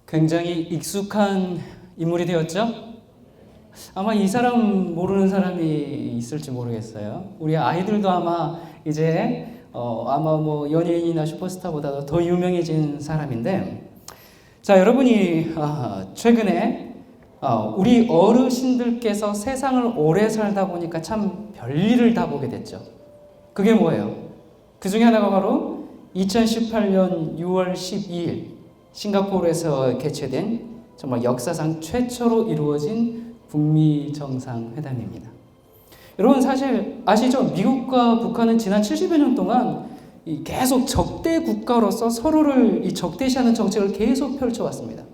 굉장히 익숙한 인물이 되었죠? 아마 이 사람 모르는 사람이 있을지 모르겠어요. 우리 아이들도 아마 이제 아마 뭐 연예인이나 슈퍼스타보다도 더 유명해진 사람인데, 자, 여러분이 최근에 우리 어르신들께서 세상을 오래 살다 보니까 참 별일을 다 보게 됐죠. 그게 뭐예요? 그 중에 하나가 바로 2018년 6월 12일 싱가포르에서 개최된 정말 역사상 최초로 이루어진 북미 정상회담입니다. 여러분 사실 아시죠? 미국과 북한은 지난 70여 년 동안 계속 적대 국가로서 서로를 적대시하는 정책을 계속 펼쳐왔습니다.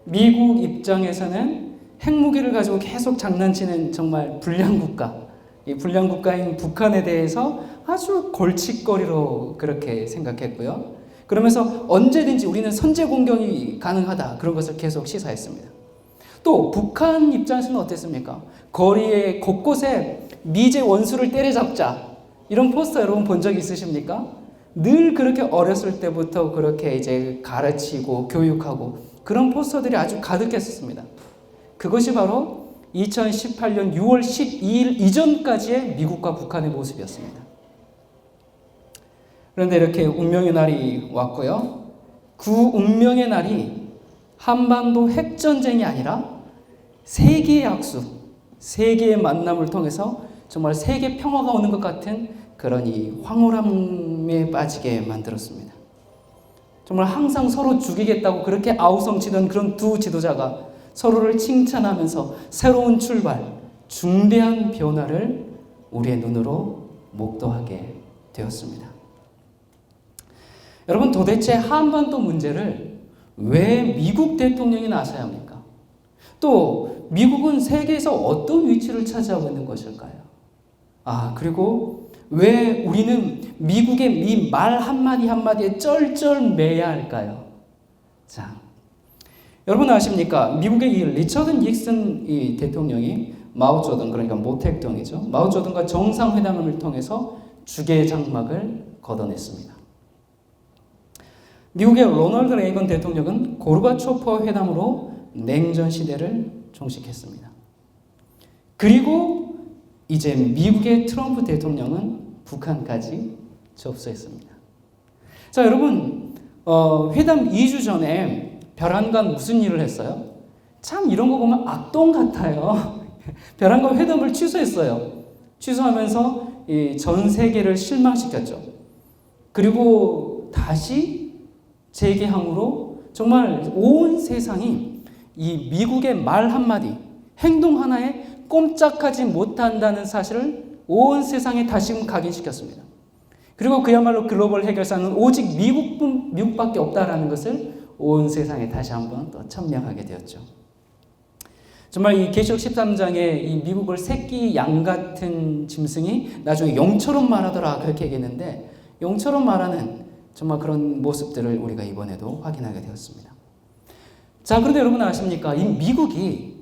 미국 입장에서는 핵무기를 가지고 계속 장난치는 정말 불량 국가, 이 불량 국가인 북한에 대해서 아주 골칫거리로 그렇게 생각했고요. 그러면서 언제든지 우리는 선제 공격이 가능하다, 그런 것을 계속 시사했습니다. 또 북한 입장에서는 어땠습니까? 거리에 곳곳에 미제 원수를 때려잡자, 이런 포스터 여러분 본 적 있으십니까? 늘 그렇게 어렸을 때부터 그렇게 이제 가르치고 교육하고 그런 포스터들이 아주 가득했었습니다. 그것이 바로 2018년 6월 12일 이전까지의 미국과 북한의 모습이었습니다. 그런데 이렇게 운명의 날이 왔고요. 그 운명의 날이 한반도 핵전쟁이 아니라 세계의 악수, 세계의 만남을 통해서 정말 세계 평화가 오는 것 같은 그런 이 황홀함에 빠지게 만들었습니다. 정말 항상 서로 죽이겠다고 그렇게 아우성치던 그런 두 지도자가 서로를 칭찬하면서 새로운 출발, 중대한 변화를 우리의 눈으로 목도하게 되었습니다. 여러분, 도대체 한반도 문제를 왜 미국 대통령이 나서야 합니까? 또 미국은 세계에서 어떤 위치를 차지하고 있는 것일까요? 그리고 왜 우리는 미국의 이 말 한마디 한마디에 쩔쩔매야 할까요? 자, 여러분 아십니까? 미국의 이 리처드 닉슨 이 대통령이 마오쩌둥, 그러니까 모택동이죠. 마오쩌둥과 정상회담을 통해서 주계 장막을 걷어냈습니다. 미국의 로널드 레이건 대통령은 고르바초프 회담으로 냉전 시대를 종식했습니다. 그리고 이제 미국의 트럼프 대통령은 북한까지 접수했습니다. 자, 여러분, 회담 2주 전에 벼랑간 무슨 일을 했어요? 참 이런 거 보면 악동 같아요. 벼랑간 회담을 취소했어요. 취소하면서 전 세계를 실망시켰죠. 그리고 다시 재개함으로 정말 온 세상이 이 미국의 말 한마디, 행동 하나에 꼼짝하지 못한다는 사실을 온 세상에 다시금 각인시켰습니다. 그리고 그야말로 글로벌 해결사는 오직 미국밖에 없다라는 것을 온 세상에 다시 한번 또 천명하게 되었죠. 정말 이 계시록 13장에 이 미국을 새끼 양 같은 짐승이 나중에 용처럼 말하더라, 그렇게 얘기했는데, 용처럼 말하는 정말 그런 모습들을 우리가 이번에도 확인하게 되었습니다. 자, 그런데 여러분 아십니까? 이 미국이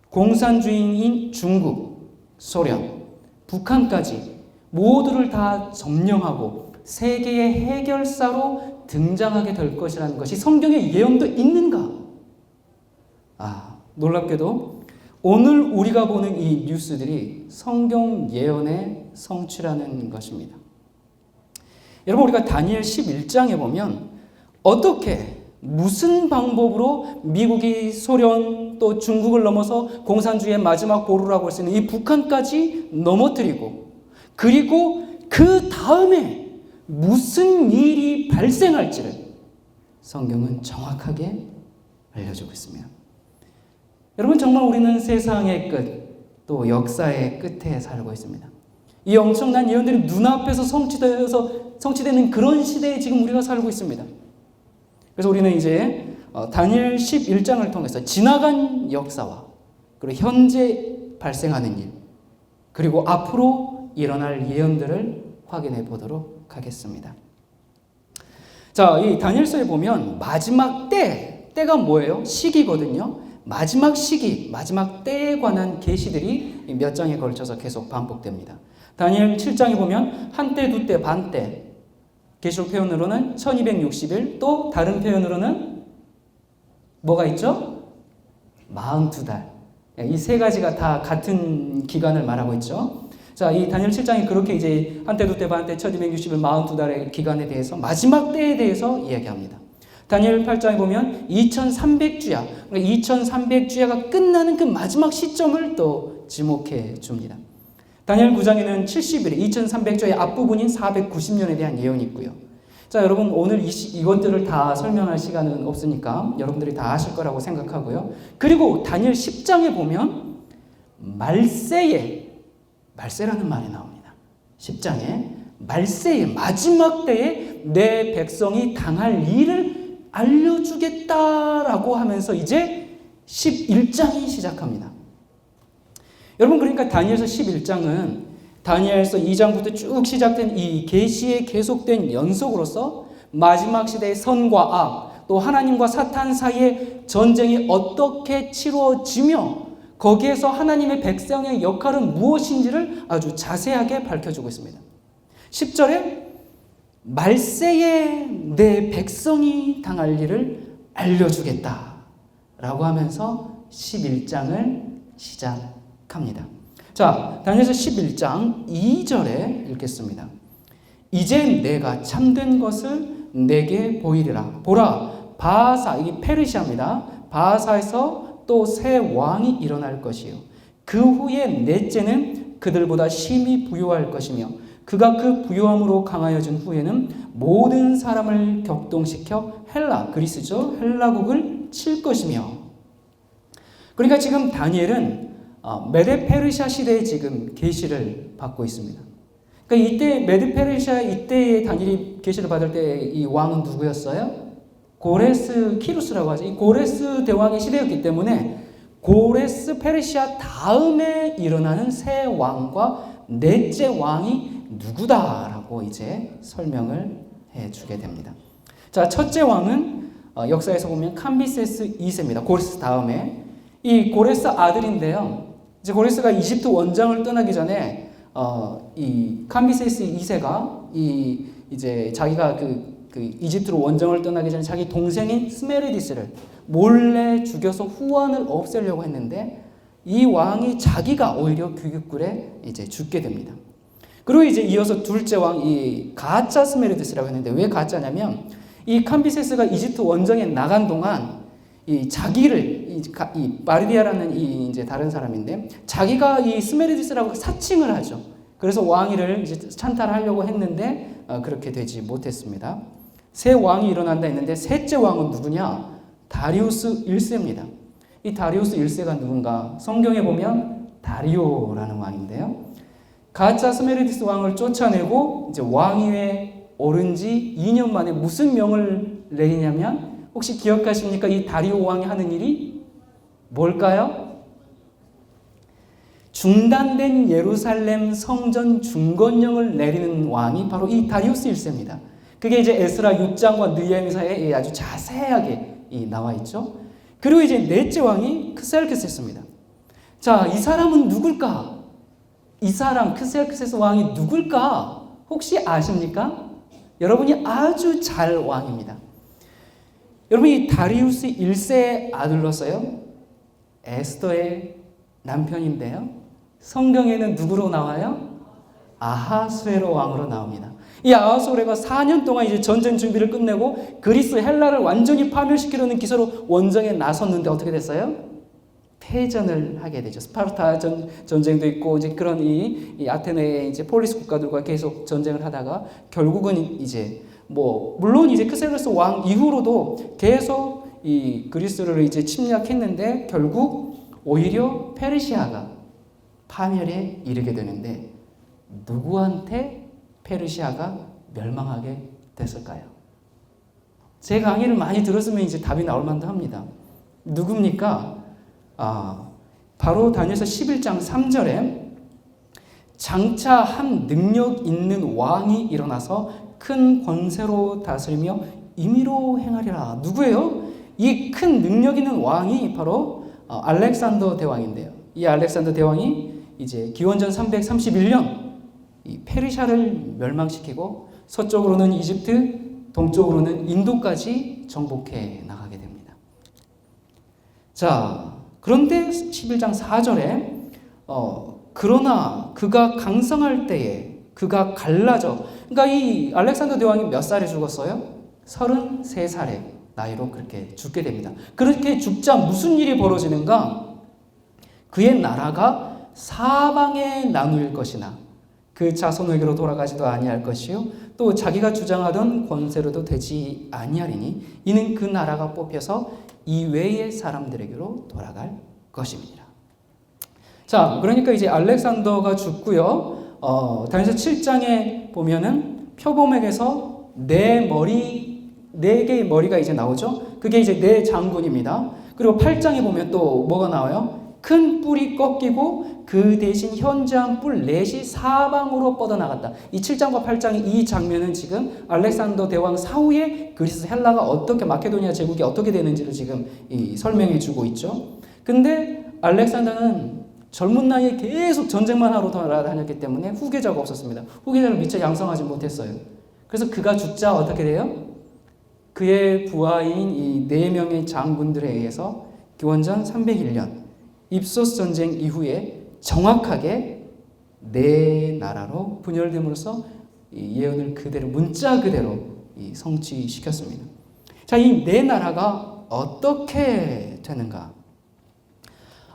공산주의인 중국, 소련, 북한까지 모두를 다 점령하고 세계의 해결사로 등장하게 될 것이라는 것이 성경의 예언도 있는가? 놀랍게도 오늘 우리가 보는 이 뉴스들이 성경 예언의 성취라는 것입니다. 여러분, 우리가 다니엘 11장에 보면 어떻게, 무슨 방법으로 미국이 소련 또 중국을 넘어서 공산주의의 마지막 보루라고 할 수 있는 이 북한까지 넘어뜨리고, 그리고 그 다음에 무슨 일이 발생할지를 성경은 정확하게 알려주고 있습니다. 여러분, 정말 우리는 세상의 끝, 또 역사의 끝에 살고 있습니다. 이 엄청난 예언들이 눈앞에서 성취되는 그런 시대에 지금 우리가 살고 있습니다. 그래서 우리는 이제 다니엘 11장을 통해서 지나간 역사와 그리고 현재 발생하는 일, 그리고 앞으로 일어날 예언들을 확인해 보도록 하겠습니다. 자, 이 다니엘서에 보면 마지막 때가 뭐예요? 시기거든요. 마지막 시기, 마지막 때에 관한 계시들이 몇 장에 걸쳐서 계속 반복됩니다. 다니엘 7장에 보면 한때, 두때, 반때, 계시록 표현으로는 1260일, 또 다른 표현으로는 뭐가 있죠? 42달. 이 세 가지가 다 같은 기간을 말하고 있죠. 자, 이 다니엘 7장이 그렇게 이제 한때 두때 반때 1260일 42달의 기간에 대해서 마지막 때에 대해서 이야기합니다. 다니엘 8장에 보면 2300주야. 그러니까 2300주야가 끝나는 그 마지막 시점을 또 지목해 줍니다. 다니엘 9장에는 70일, 2300주의 앞부분인 490년에 대한 예언이 있고요. 자, 여러분 오늘 이것들을 다 설명할 시간은 없으니까 여러분들이 다 아실 거라고 생각하고요. 그리고 다니엘 10장에 보면 말세라는 말이 나옵니다. 10장에 말세의 마지막 때에 내 백성이 당할 일을 알려주겠다라고 하면서 이제 11장이 시작합니다. 여러분 그러니까 다니엘서 11장은 다니엘서 2장부터 쭉 시작된 이 계시의 계속된 연속으로서 마지막 시대의 선과 악, 또 하나님과 사탄 사이의 전쟁이 어떻게 치루어지며 거기에서 하나님의 백성의 역할은 무엇인지를 아주 자세하게 밝혀주고 있습니다. 10절에 말세에 내 백성이 당할 일을 알려주겠다 라고 하면서 11장을 시작합니다. 자, 다니엘서 11장 2절에 읽겠습니다. 이제 내가 참된 것을 내게 보이리라. 보라, 바하사, 이게 페르시아입니다. 바하사에서 또 새 왕이 일어날 것이요. 그 후에 넷째는 그들보다 심히 부유할 것이며 그가 그 부유함으로 강하여진 후에는 모든 사람을 격동시켜 그리스죠. 헬라국을 칠 것이며. 그러니까 지금 다니엘은 메데 페르시아 시대에 지금 계시를 받고 있습니다. 그러니까 이때 메데 페르시아 이때의 다니엘이 계시를 받을 때 이 왕은 누구였어요? 고레스 키루스라고 하죠. 이 고레스 대왕의 시대였기 때문에 고레스 페르시아 다음에 일어나는 새 왕과 넷째 왕이 누구다라고 이제 설명을 해주게 됩니다. 자, 첫째 왕은 역사에서 보면 캄비세스 2세입니다. 고레스 다음에 이 고레스 아들인데요. 이제 고레스가 이집트 원정을 떠나기 전에 이 캄비세스 2세가 이제 자기가 그 이집트로 원정을 떠나기 전에 자기 동생인 스메르디스를 몰래 죽여서 후원을 없애려고 했는데 이 왕이 자기가 오히려 규격굴에 이제 죽게 됩니다. 그리고 이제 이어서 둘째 왕 이 가짜 스메르디스라고 했는데 왜 가짜냐면 이 캄비세스가 이집트 원정에 나간 동안 이 자기를 이 바르디아라는 이 이제 다른 사람인데 자기가 이 스메르디스라고 사칭을 하죠. 그래서 왕위를 이제 찬탈하려고 했는데 그렇게 되지 못했습니다. 새 왕이 일어난다 했는데 셋째 왕은 누구냐? 다리우스 1세입니다. 이 다리우스 1세가 누군가? 성경에 보면 다리오라는 왕인데요. 가짜 스메르디스 왕을 쫓아내고 이제 왕위에 오른 지 2년 만에 무슨 명을 내리냐면 혹시 기억하십니까? 이 다리오 왕이 하는 일이 뭘까요? 중단된 예루살렘 성전 중건령을 내리는 왕이 바로 이 다리우스 1세입니다. 그게 이제 에스라 6장과 느헤미야에 아주 자세하게 나와 있죠. 그리고 이제 넷째 왕이 크셀크세스입니다. 자, 이 사람은 누굴까? 이 사람 크셀크세스 왕이 누굴까? 혹시 아십니까? 여러분이 아주 잘 왕입니다. 여러분 이 다리우스 1세의 아들로서요. 에스더의 남편인데요. 성경에는 누구로 나와요? 아하수에로 왕으로 나옵니다. 이 아하수에로가 4년 동안 이제 전쟁 준비를 끝내고 그리스 헬라를 완전히 파멸시키려는 기세로 원정에 나섰는데 어떻게 됐어요? 패전을 하게 되죠. 스파르타 전쟁도 있고 이제 그런 이 아테네의 이제 폴리스 국가들과 계속 전쟁을 하다가 결국은 이제 물론 이제 크셀루스 왕 이후로도 계속 이 그리스를 이제 침략했는데 결국 오히려 페르시아가 파멸에 이르게 되는데 누구한테 페르시아가 멸망하게 됐을까요? 제 강의를 많이 들었으면 이제 답이 나올 만도 합니다. 누굽니까? 바로 다니엘서 11장 3절에 장차 한 능력 있는 왕이 일어나서 큰 권세로 다스리며 임의로 행하리라. 누구예요? 이 큰 능력 있는 왕이 바로 알렉산더 대왕인데요. 이 알렉산더 대왕이 이제 기원전 331년 이 페르시아를 멸망시키고 서쪽으로는 이집트, 동쪽으로는 인도까지 정복해 나가게 됩니다. 자, 그런데 11장 4절에 그러나 그가 강성할 때에 그가 갈라져. 그러니까 이 알렉산더 대왕이 몇 살에 죽었어요? 33살의 나이로 그렇게 죽게 됩니다. 그렇게 죽자 무슨 일이 벌어지는가? 그의 나라가 사방에 나누일 것이나 그 자손에게로 돌아가지도 아니할 것이요 또 자기가 주장하던 권세로도 되지 아니하리니 이는 그 나라가 뽑혀서 이외의 사람들에게로 돌아갈 것입니다. 자, 그러니까 이제 알렉산더가 죽고요. 다니엘서 7장에 보면은 표범에게서 네 개의 머리가 이제 나오죠. 그게 이제 네 장군입니다. 그리고 8장에 보면 또 뭐가 나와요? 큰 뿔이 꺾이고 그 대신 현저한 뿔 넷이 사방으로 뻗어나갔다. 이 7장과 8장의 이 장면은 지금 알렉산더 대왕 사후에 그리스 헬라가 어떻게 마케도니아 제국이 어떻게 되는지를 지금 설명해 주고 있죠. 근데 알렉산더는 젊은 나이에 계속 전쟁만 하러 돌아다녔기 때문에 후계자가 없었습니다. 후계자를 미처 양성하지 못했어요. 그래서 그가 죽자 어떻게 돼요? 그의 부하인 이 4명의 장군들에 의해서 기원전 301년 입소스 전쟁 이후에 정확하게 네 나라로 분열됨으로써 이 예언을 그대로 문자 그대로 성취시켰습니다. 자, 이 네 나라가 어떻게 되는가?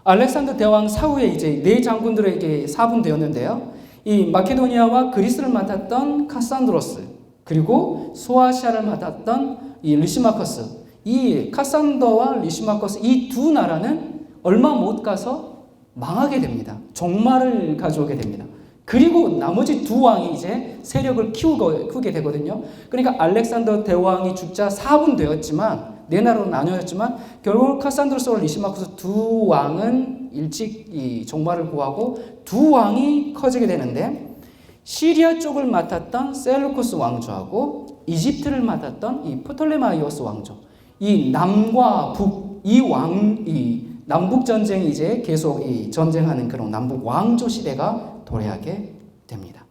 알렉산더 대왕 사후에 이제 네 장군들에게 사분되었는데요. 이 마케도니아와 그리스를 맡았던 카산드로스 그리고 소아시아를 맡았던 이 리시마커스, 이 카산더와 리시마커스 이 두 나라는 얼마 못 가서 망하게 됩니다. 종말을 가져오게 됩니다. 그리고 나머지 두 왕이 이제 세력을 키우게 되거든요. 그러니까 알렉산더 대왕이 죽자 4분되었지만 네 나라로 나뉘었지만 결국 카산드로스와 리시마코스 두 왕은 일찍 이 종말을 구하고 두 왕이 커지게 되는데 시리아 쪽을 맡았던 셀루쿠스 왕조하고 이집트를 맡았던 이 프톨레마이오스 왕조, 이 남과 북, 이 남북 전쟁이 이제 계속 이 전쟁하는 그런 남북 왕조 시대가 도래하게 됩니다.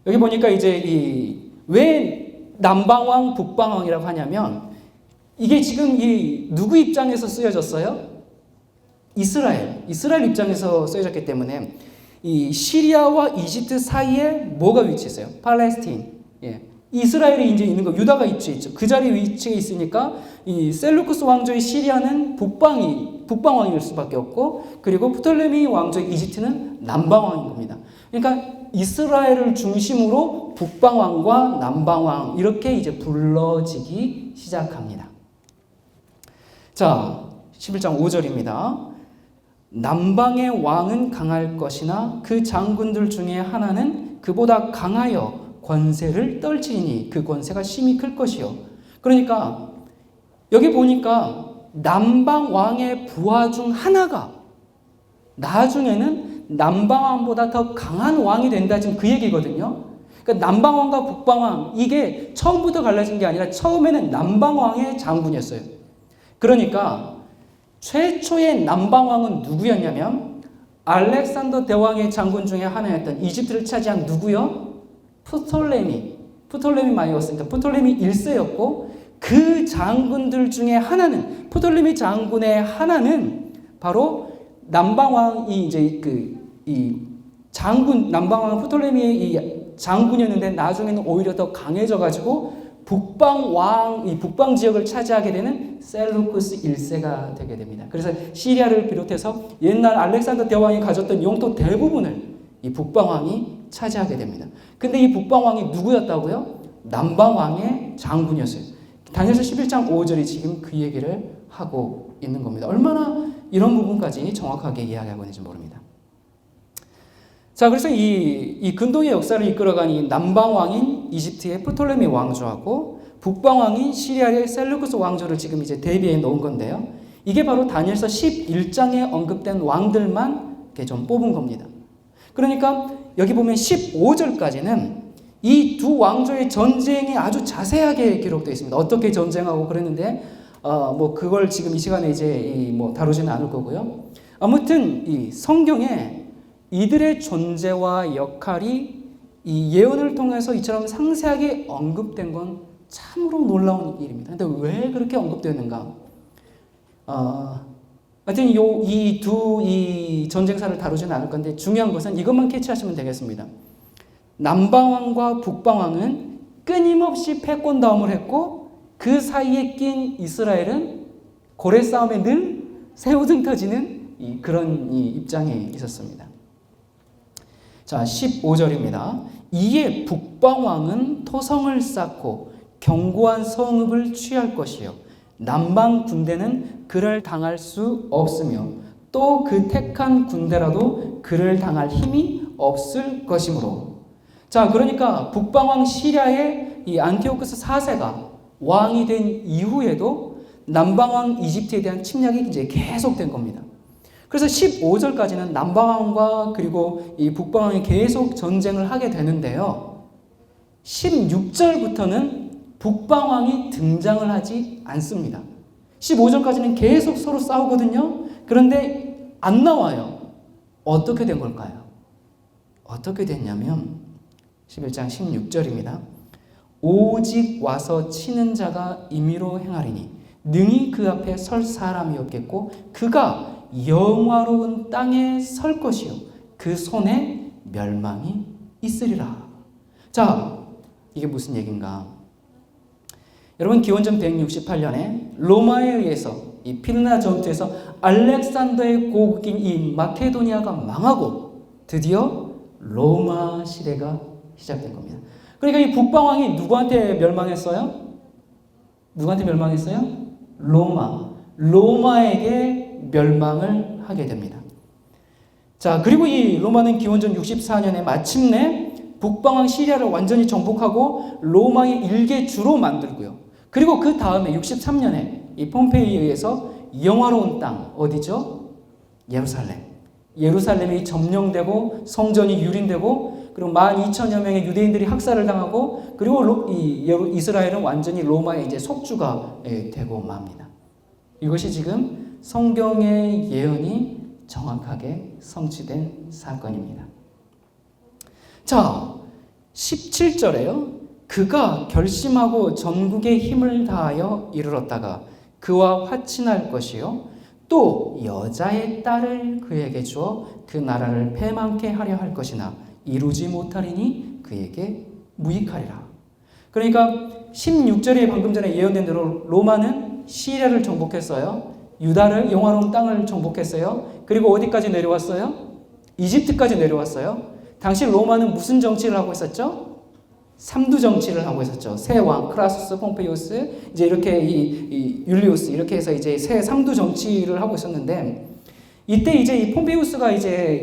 여기 보니까 이제 왜 남방왕, 북방왕이라고 하냐면 이게 지금 누구 입장에서 쓰여졌어요? 이스라엘 입장에서 쓰여졌기 때문에 이 시리아와 이집트 사이에 뭐가 위치했어요? 팔레스타인. 예. 이스라엘이 이제 있는 거, 유다가 위치해 있죠. 그 자리에 위치해 있으니까 이 셀루쿠스 왕조의 시리아는 북방왕일 수밖에 없고, 그리고 프톨레미 왕조의 이집트는 남방왕인 겁니다. 그러니까 이스라엘을 중심으로 북방왕과 남방왕 이렇게 이제 불러지기 시작합니다. 자, 11장 5절입니다. 남방의 왕은 강할 것이나 그 장군들 중에 하나는 그보다 강하여 권세를 떨치니 그 권세가 심히 클 것이요. 그러니까 여기 보니까 남방 왕의 부하 중 하나가 나중에는 남방 왕보다 더 강한 왕이 된다, 지금 그 얘기거든요. 그러니까 남방 왕과 북방 왕, 이게 처음부터 갈라진 게 아니라 처음에는 남방 왕의 장군이었어요. 그러니까 최초의 남방 왕은 누구였냐면 알렉산더 대왕의 장군 중에 하나였던 이집트를 차지한 누구요? 프톨레미 마이오스니까 프톨레미 1세였고, 그 장군들 중에 하나는, 프톨레미 장군의 하나는 바로 남방왕이 이제 남방왕 프톨레미의 이 장군이었는데 나중에는 오히려 더 강해져가지고 북방 지역을 차지하게 되는 셀루쿠스 1세가 되게 됩니다. 그래서 시리아를 비롯해서 옛날 알렉산더 대왕이 가졌던 영토 대부분을 이 북방왕이 차지하게 됩니다. 근데 이 북방왕이 누구였다고요? 남방왕의 장군이었어요. 다니엘서 11장 5절이 지금 그 얘기를 하고 있는 겁니다. 얼마나 이런 부분까지 정확하게 이야기하고 있는지 모릅니다. 자, 그래서 이 근동의 역사를 이끌어간 이 남방왕인 이집트의 프톨레미 왕조하고 북방왕인 시리아의 셀루쿠스 왕조를 지금 이제 대비해 놓은 건데요. 이게 바로 다니엘서 11장에 언급된 왕들만 이렇게 좀 뽑은 겁니다. 그러니까 여기 보면 15절까지는 이 두 왕조의 전쟁이 아주 자세하게 기록되어 있습니다. 어떻게 전쟁하고 그랬는데, 그걸 지금 이 시간에 이제 다루지는 않을 거고요. 아무튼 이 성경에 이들의 존재와 역할이 이 예언을 통해서 이처럼 상세하게 언급된 건 참으로 놀라운 일입니다. 근데 왜 그렇게 언급되었는가? 하여튼 이 전쟁사를 다루지는 않을 건데 중요한 것은 이것만 캐치하시면 되겠습니다. 남방왕과 북방왕은 끊임없이 패권다움을 했고 그 사이에 낀 이스라엘은 고래 싸움에 늘 새우등 터지는 그런 입장에 있었습니다. 자, 15절입니다. 이에 북방왕은 토성을 쌓고 견고한 성읍을 취할 것이요 남방 군대는 그를 당할 수 없으며 또 그 택한 군대라도 그를 당할 힘이 없을 것이므로. 자, 그러니까 북방왕 시리아의 이 안티오쿠스 4세가 왕이 된 이후에도 남방왕 이집트에 대한 침략이 이제 계속된 겁니다. 그래서 15절까지는 남방왕과 그리고 이 북방왕이 계속 전쟁을 하게 되는데요. 16절부터는 북방왕이 등장을 하지 않습니다. 15절까지는 계속 서로 싸우거든요. 그런데 안 나와요. 어떻게 된 걸까요? 어떻게 됐냐면 11장 16절입니다. 오직 와서 치는 자가 임의로 행하리니 능히 그 앞에 설 사람이 없겠고 그가 영화로운 땅에 설 것이요 그 손에 멸망이 있으리라. 자, 이게 무슨 얘기인가? 여러분, 기원전 168년에 로마에 의해서 이 필나 전투에서 알렉산더의 고국인 이 마케도니아가 망하고 드디어 로마 시대가 시작된 겁니다. 그러니까 이 북방왕이 누구한테 멸망했어요? 누구한테 멸망했어요? 로마에게 멸망을 하게 됩니다. 자, 그리고 이 로마는 기원전 64년에 마침내 북방왕 시리아를 완전히 정복하고 로마의 일개주로 만들고요. 그리고 그 다음에 63년에 이 폼페이에 의해서 영화로운 땅, 어디죠? 예루살렘이 점령되고 성전이 유린되고 그리고 12,000여 명의 유대인들이 학살을 당하고 그리고 이스라엘은 완전히 로마의 이제 속주가 되고 맙니다. 이것이 지금 성경의 예언이 정확하게 성취된 사건입니다. 자, 17절에요. 그가 결심하고 전국의 힘을 다하여 이르렀다가 그와 화친할 것이요 또 여자의 딸을 그에게 주어 그 나라를 패망케 하려 할 것이나 이루지 못하리니 그에게 무익하리라. 그러니까 16절에 방금 전에 예언된 대로 로마는 시리아를 정복했어요. 유다를 영화로운 땅을 정복했어요. 그리고 어디까지 내려왔어요? 이집트까지 내려왔어요. 당시 로마는 무슨 정치를 하고 있었죠? 삼두 정치를 하고 있었죠. 세 왕, 크라수스, 폼페이우스, 이제 이렇게 이 율리우스 이렇게 해서 이제 세 삼두 정치를 하고 있었는데 이때 이제 이 폼페이우스가 이제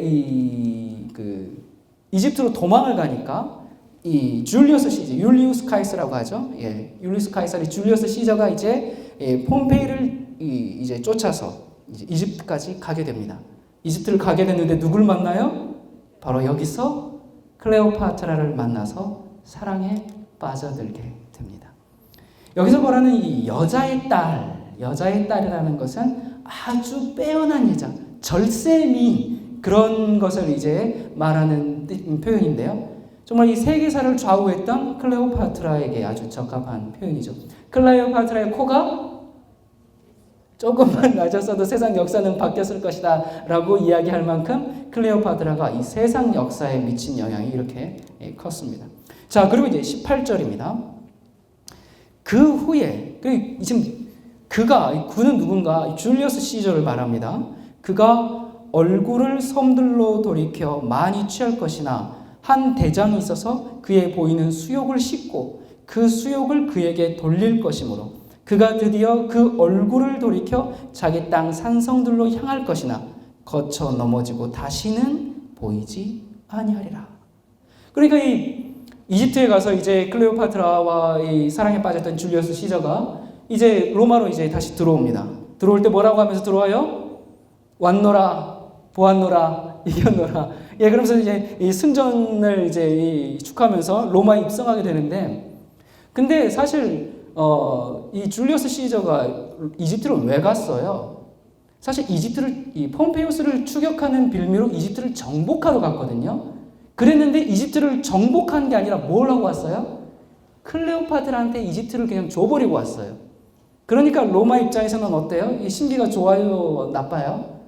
이집트로 도망을 가니까 이 줄리우스 시저, 율리우스 카이서라고 하죠. 예, 율리우스 카이서리 줄리우스 시저가 이제 폼페이를 이제 쫓아서 이제 이집트까지 가게 됩니다. 이집트를 가게 됐는데 누굴 만나요? 바로 여기서 클레오파트라를 만나서 사랑에 빠져들게 됩니다. 여기서 말하는 이 여자의 딸이라는 것은 아주 빼어난 여자, 절세미 그런 것을 이제 말하는 표현인데요. 정말 이 세계사를 좌우했던 클레오파트라에게 아주 적합한 표현이죠. 클레오파트라의 코가 조금만 낮았어도 세상 역사는 바뀌었을 것이다 라고 이야기할 만큼 클레오파트라가 이 세상 역사에 미친 영향이 이렇게 컸습니다. 자, 그리고 이제 18절입니다. 그 후에 지금 그는 누군가? 줄리어스 시저를 말합니다. 그가 얼굴을 섬들로 돌이켜 많이 취할 것이나 한 대장이 있어서 그의 보이는 수욕을 씻고 그 수욕을 그에게 돌릴 것이므로 그가 드디어 그 얼굴을 돌이켜 자기 땅 산성들로 향할 것이나 거쳐 넘어지고 다시는 보이지 아니하리라. 그러니까 이 이집트에 가서 이제 클레오파트라와 이 사랑에 빠졌던 줄리어스 시저가 이제 로마로 이제 다시 들어옵니다. 들어올 때 뭐라고 하면서 들어와요? 왔노라, 보았노라, 이겼노라. 예, 그러면서 이제 이 승전을 이제 축하하면서 로마에 입성하게 되는데, 근데 사실 이 줄리어스 시저가 이집트를 왜 갔어요? 사실 이 폼페이우스를 추격하는 빌미로 이집트를 정복하러 갔거든요. 그랬는데 이집트를 정복한 게 아니라 뭘 하고 왔어요? 클레오파트라한테 이집트를 그냥 줘버리고 왔어요. 그러니까 로마 입장에서는 어때요? 이 신비가 좋아요, 나빠요?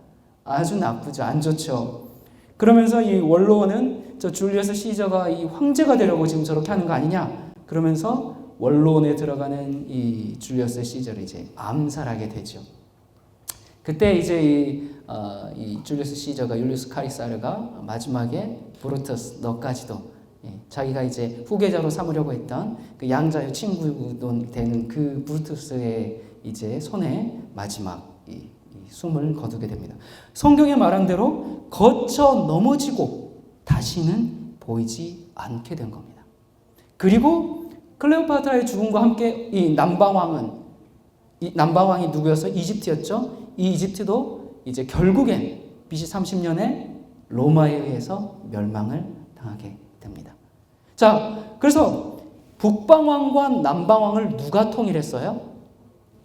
아주 나쁘죠. 안 좋죠. 그러면서 이 원로원은 저 줄리어스 시저가 이 황제가 되려고 지금 저렇게 하는 거 아니냐? 그러면서 원로원에 들어가는 이 줄리어스 시저를 이제 암살하게 되죠. 그때 이제 이 줄리어스 시저가 율리우스 카리사르가 마지막에 브루터스 너까지도 자기가 이제 후계자로 삼으려고 했던 그 양자의 친구도 되는 그 브루투스의 이제 손에 마지막 이 숨을 거두게 됩니다. 성경에 말한 대로 거쳐 넘어지고 다시는 보이지 않게 된 겁니다. 그리고 클레오파트라의 죽음과 함께 이 남방왕이 누구였어? 이집트였죠. 이 이집트도 이제 결국엔 BC 30년에 로마에 의해서 멸망을 당하게 됩니다. 자, 그래서 북방왕과 남방왕을 누가 통일했어요?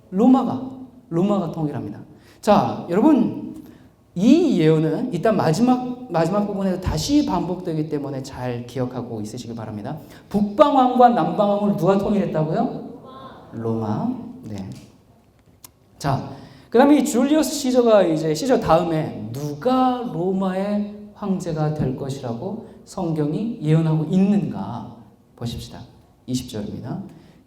로마가 통일합니다. 자, 여러분, 이 예언은 이따 마지막 부분에서 다시 반복되기 때문에 잘 기억하고 있으시기 바랍니다. 북방왕과 남방왕을 누가 통일했다고요? 로마. 네. 자, 그 다음에 이 줄리어스 시저가 이제 시저 다음에 누가 로마의 황제가 될 것이라고 성경이 예언하고 있는가 보십시다. 20절입니다.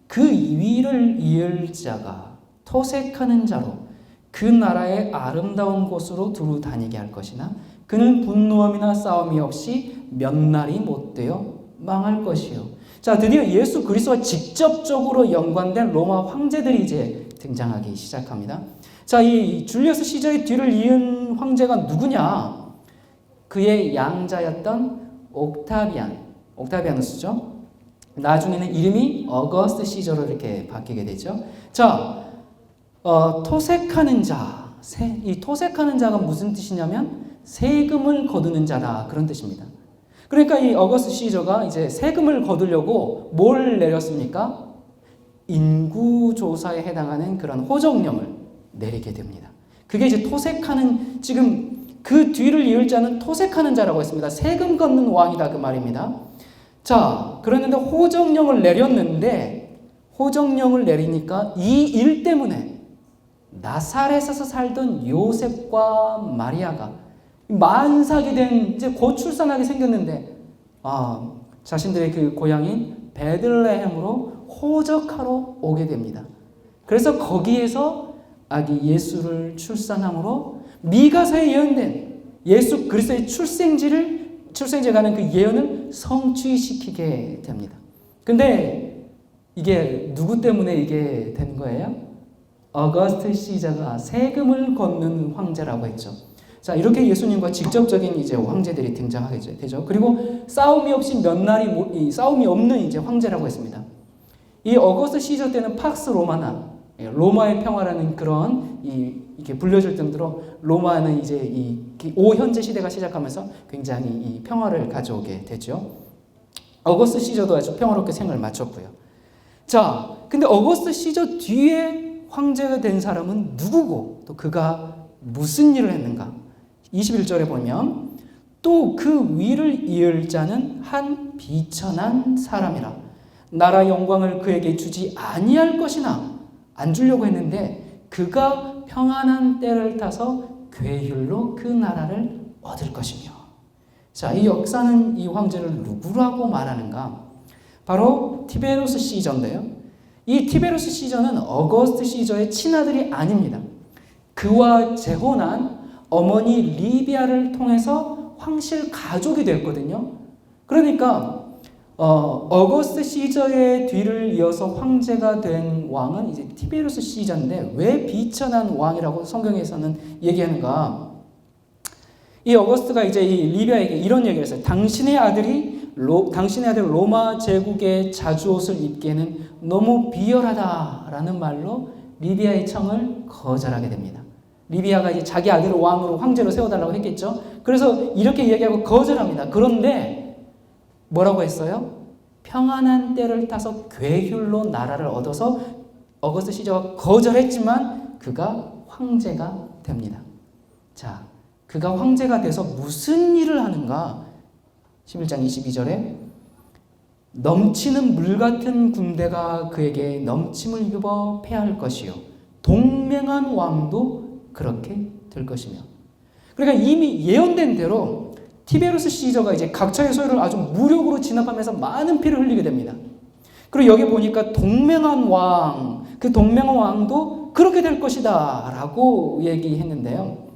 그 위를 이을 자가 토색하는 자로 그 나라의 아름다운 곳으로 두루 다니게 할 것이나 그는 분노함이나 싸움이 없이 몇 날이 못 되어 망할 것이요. 자, 드디어 예수 그리스도와 직접적으로 연관된 로마 황제들이 이제 등장하기 시작합니다. 자, 이 줄리어스 시저의 뒤를 이은 황제가 누구냐? 그의 양자였던 옥타비아누스죠. 나중에는 이름이 어거스트 시저로 이렇게 바뀌게 되죠. 자, 토색하는 자. 이 토색하는 자가 무슨 뜻이냐면 세금을 거두는 자다, 그런 뜻입니다. 그러니까 이 어거스트 시저가 이제 세금을 거두려고 뭘 내렸습니까? 인구 조사에 해당하는 그런 호정령을 내리게 됩니다. 그게 이제 토색하는, 지금 그 뒤를 이을 자는 토색하는 자라고 했습니다. 세금 걷는 왕이다, 그 말입니다. 자, 그랬는데 호정령을 내리니까 이 일 때문에 나사렛에서 살던 요셉과 마리아가 만삭이 된, 이제 곧 출산하게 생겼는데, 자신들의 그 고향인 베들레헴으로 호적하러 오게 됩니다. 그래서 거기에서 아기 예수를 출산함으로 미가서에 예언된 예수 그리스도의 출생지에 가는 그 예언을 성취시키게 됩니다. 근데 이게 누구 때문에 이게 된 거예요? 어거스트 시저가 세금을 걷는 황제라고 했죠. 자, 이렇게 예수님과 직접적인 이제 황제들이 등장하게 되죠. 그리고 싸움이 없는 이제 황제라고 했습니다. 이 어거스트 시저 때는 팍스 로마나, 로마의 평화라는 그런 이렇게 불려질 정도로 로마는 이제 이 오현재 시대가 시작하면서 굉장히 이 평화를 가져오게 되죠. 어거스트 시저도 아주 평화롭게 생을 마쳤고요. 자, 근데 어거스트 시저 뒤에 황제가 된 사람은 누구고 또 그가 무슨 일을 했는가? 21절에 보면 또 그 위를 이을 자는 한 비천한 사람이라 나라 영광을 그에게 주지 아니할 것이나, 안 주려고 했는데 그가 평안한 때를 타서 괴율로 그 나라를 얻을 것이며. 자, 이 역사는 이 황제를 누구라고 말하는가? 바로 티베루스 시저인데요. 이 티베루스 시저는 어거스트 시저의 친아들이 아닙니다. 그와 재혼한 어머니 리비아를 통해서 황실 가족이 됐거든요. 그러니까 어거스트 시저의 뒤를 이어서 황제가 된 왕은 이제 티베루스 시저인데 왜 비천한 왕이라고 성경에서는 얘기하는가? 이 어거스트가 이제 이 리비아에게 이런 얘기를 했어요. 당신의 아들 로마 제국의 자주옷을 입기에는 너무 비열하다라는 말로 리비아의 청을 거절하게 됩니다. 리비아가 이제 자기 아들을 왕으로 황제로 세워달라고 했겠죠. 그래서 이렇게 얘기하고 거절합니다. 그런데 뭐라고 했어요? 평안한 때를 타서 괴율로 나라를 얻어서 어거스트 시저가 거절했지만 그가 황제가 됩니다. 자, 그가 황제가 돼서 무슨 일을 하는가? 11장 22절에 넘치는 물 같은 군대가 그에게 넘침을 입어 패할 것이요 동맹한 왕도 그렇게 될 것이며. 그러니까 이미 예언된 대로 티베루스 시저가 이제 각처의 소유를 아주 무력으로 진압하면서 많은 피를 흘리게 됩니다. 그리고 여기 보니까 동맹한 왕, 그 동맹한 왕도 그렇게 될 것이다 라고 얘기했는데요.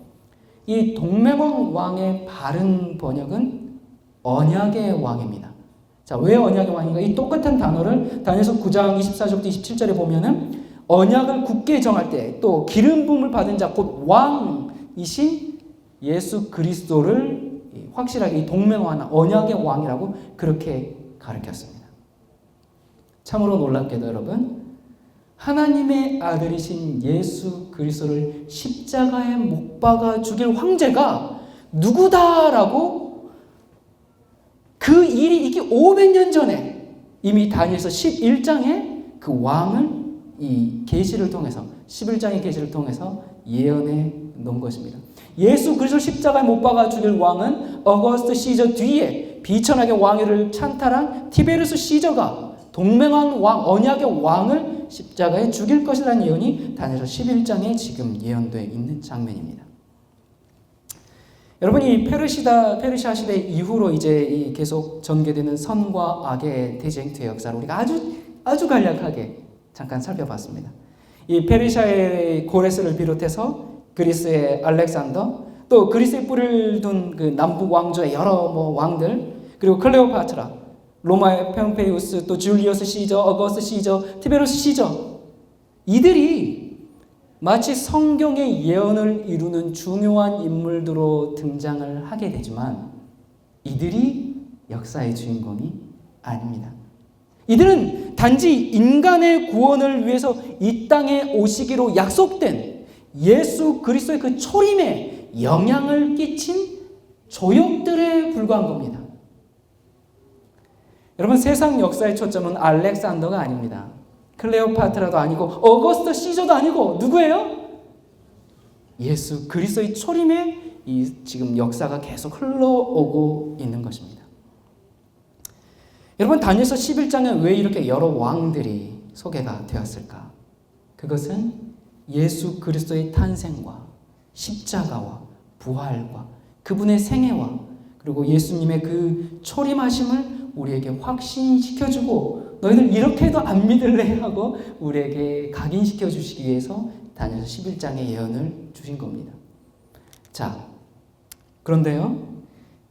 이 동맹한 왕의 바른 번역은 언약의 왕입니다. 자, 왜 언약의 왕인가? 이 똑같은 단어를 다니엘서 9장 24절부터 27절에 보면은 언약을 굳게 정할 때 또 기름 부음을 받은 자 곧 왕이신 예수 그리스도를 확실하게 이 동맹왕, 언약의 왕이라고 그렇게 가르쳤습니다. 참으로 놀랍게도 여러분, 하나님의 아들이신 예수 그리스도를 십자가에 못 박아 죽일 황제가 누구다라고 그 일이 있기 500년 전에 이미 다니엘서 11장에 그 왕을 이 계시를 통해서 11장의 계시를 통해서 예언해 놓은 것입니다. 예수 그리스도 십자가에 못 박아 죽일 왕은 어거스트 시저 뒤에 비천하게 왕위를 찬탈한 티베르스 시저가 동맹한 왕, 언약의 왕을 십자가에 죽일 것이라는 예언이 다니엘서 11장에 지금 예언되어 있는 장면입니다. 여러분, 이 페르시아 시대 이후로 이제 계속 전개되는 선과 악의 대쟁투의 역사를 우리가 아주 간략하게 잠깐 살펴봤습니다. 이 페르시아의 고레스를 비롯해서 그리스의 알렉산더, 또 그리스의 뿌리를 둔 그 남북 왕조의 여러 왕들, 그리고 클레오파트라, 로마의 폼페이우스, 또 줄리어스 시저, 어거스트 시저, 티베루스 시저, 이들이 마치 성경의 예언을 이루는 중요한 인물들로 등장을 하게 되지만 이들이 역사의 주인공이 아닙니다. 이들은 단지 인간의 구원을 위해서 이 땅에 오시기로 약속된 예수 그리스도의 그 초림에 영향을 끼친 조역들에 불과한 겁니다. 여러분, 세상 역사의 초점은 알렉산더가 아닙니다. 클레오파트라도 아니고 어거스트 시저도 아니고 누구예요? 예수 그리스도의 초림에 이 지금 역사가 계속 흘러오고 있는 것입니다. 여러분, 다니엘서 11장에 왜 이렇게 여러 왕들이 소개가 되었을까? 그것은 예수 그리스도의 탄생과 십자가와 부활과 그분의 생애와 그리고 예수님의 그 초림하심을 우리에게 확신시켜주고 너희들 이렇게 해도 안 믿을래? 하고 우리에게 각인시켜 주시기 위해서 다니엘서 11장의 예언을 주신 겁니다. 자, 그런데요,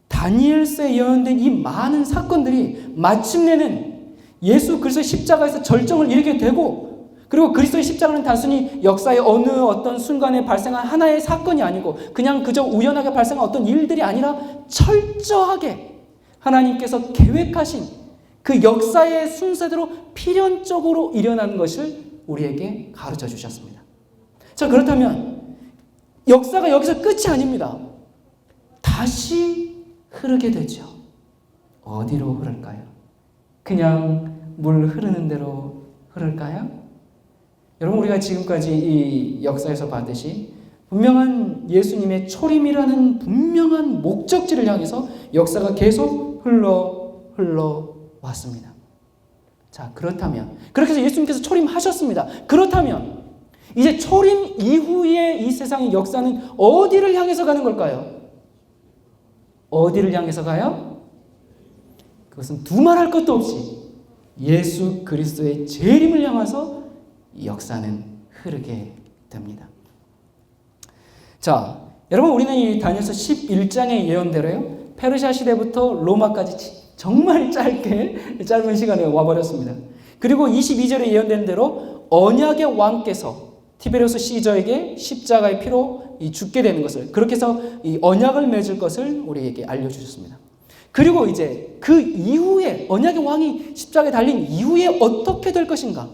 다니엘서에 예언된 이 많은 사건들이 마침내는 예수 그리스도의 십자가에서 절정을 이루게 되고, 그리고 그리스도의 십자가는 단순히 역사의 어느 어떤 순간에 발생한 하나의 사건이 아니고 그냥 그저 우연하게 발생한 어떤 일들이 아니라 철저하게 하나님께서 계획하신 그 역사의 순서대로 필연적으로 일어나는 것을 우리에게 가르쳐 주셨습니다. 자, 그렇다면 역사가 여기서 끝이 아닙니다. 다시 흐르게 되죠. 어디로 흐를까요? 그냥 물 흐르는 대로 흐를까요? 여러분, 우리가 지금까지 이 역사에서 봤듯이 분명한 예수님의 초림이라는 분명한 목적지를 향해서 역사가 계속 흘러왔습니다. 자, 그렇다면 그렇게 해서 예수님께서 초림하셨습니다. 그렇다면 이제 초림 이후에 이 세상의 역사는 어디를 향해서 가는 걸까요? 어디를 향해서 가요? 그것은 두말할 것도 없이 예수 그리스도의 재림을 향해서 이 역사는 흐르게 됩니다. 자, 여러분, 우리는 이 다니엘서 11장의 예언대로요, 페르시아 시대부터 로마까지 정말 짧은 시간에 와버렸습니다. 그리고 22절에 예언되는 대로 언약의 왕께서 티베리우스 시저에게 십자가의 피로 죽게 되는 것을, 그렇게 해서 이 언약을 맺을 것을 우리에게 알려주셨습니다. 그리고 이제 그 이후에 언약의 왕이 십자가에 달린 이후에 어떻게 될 것인가?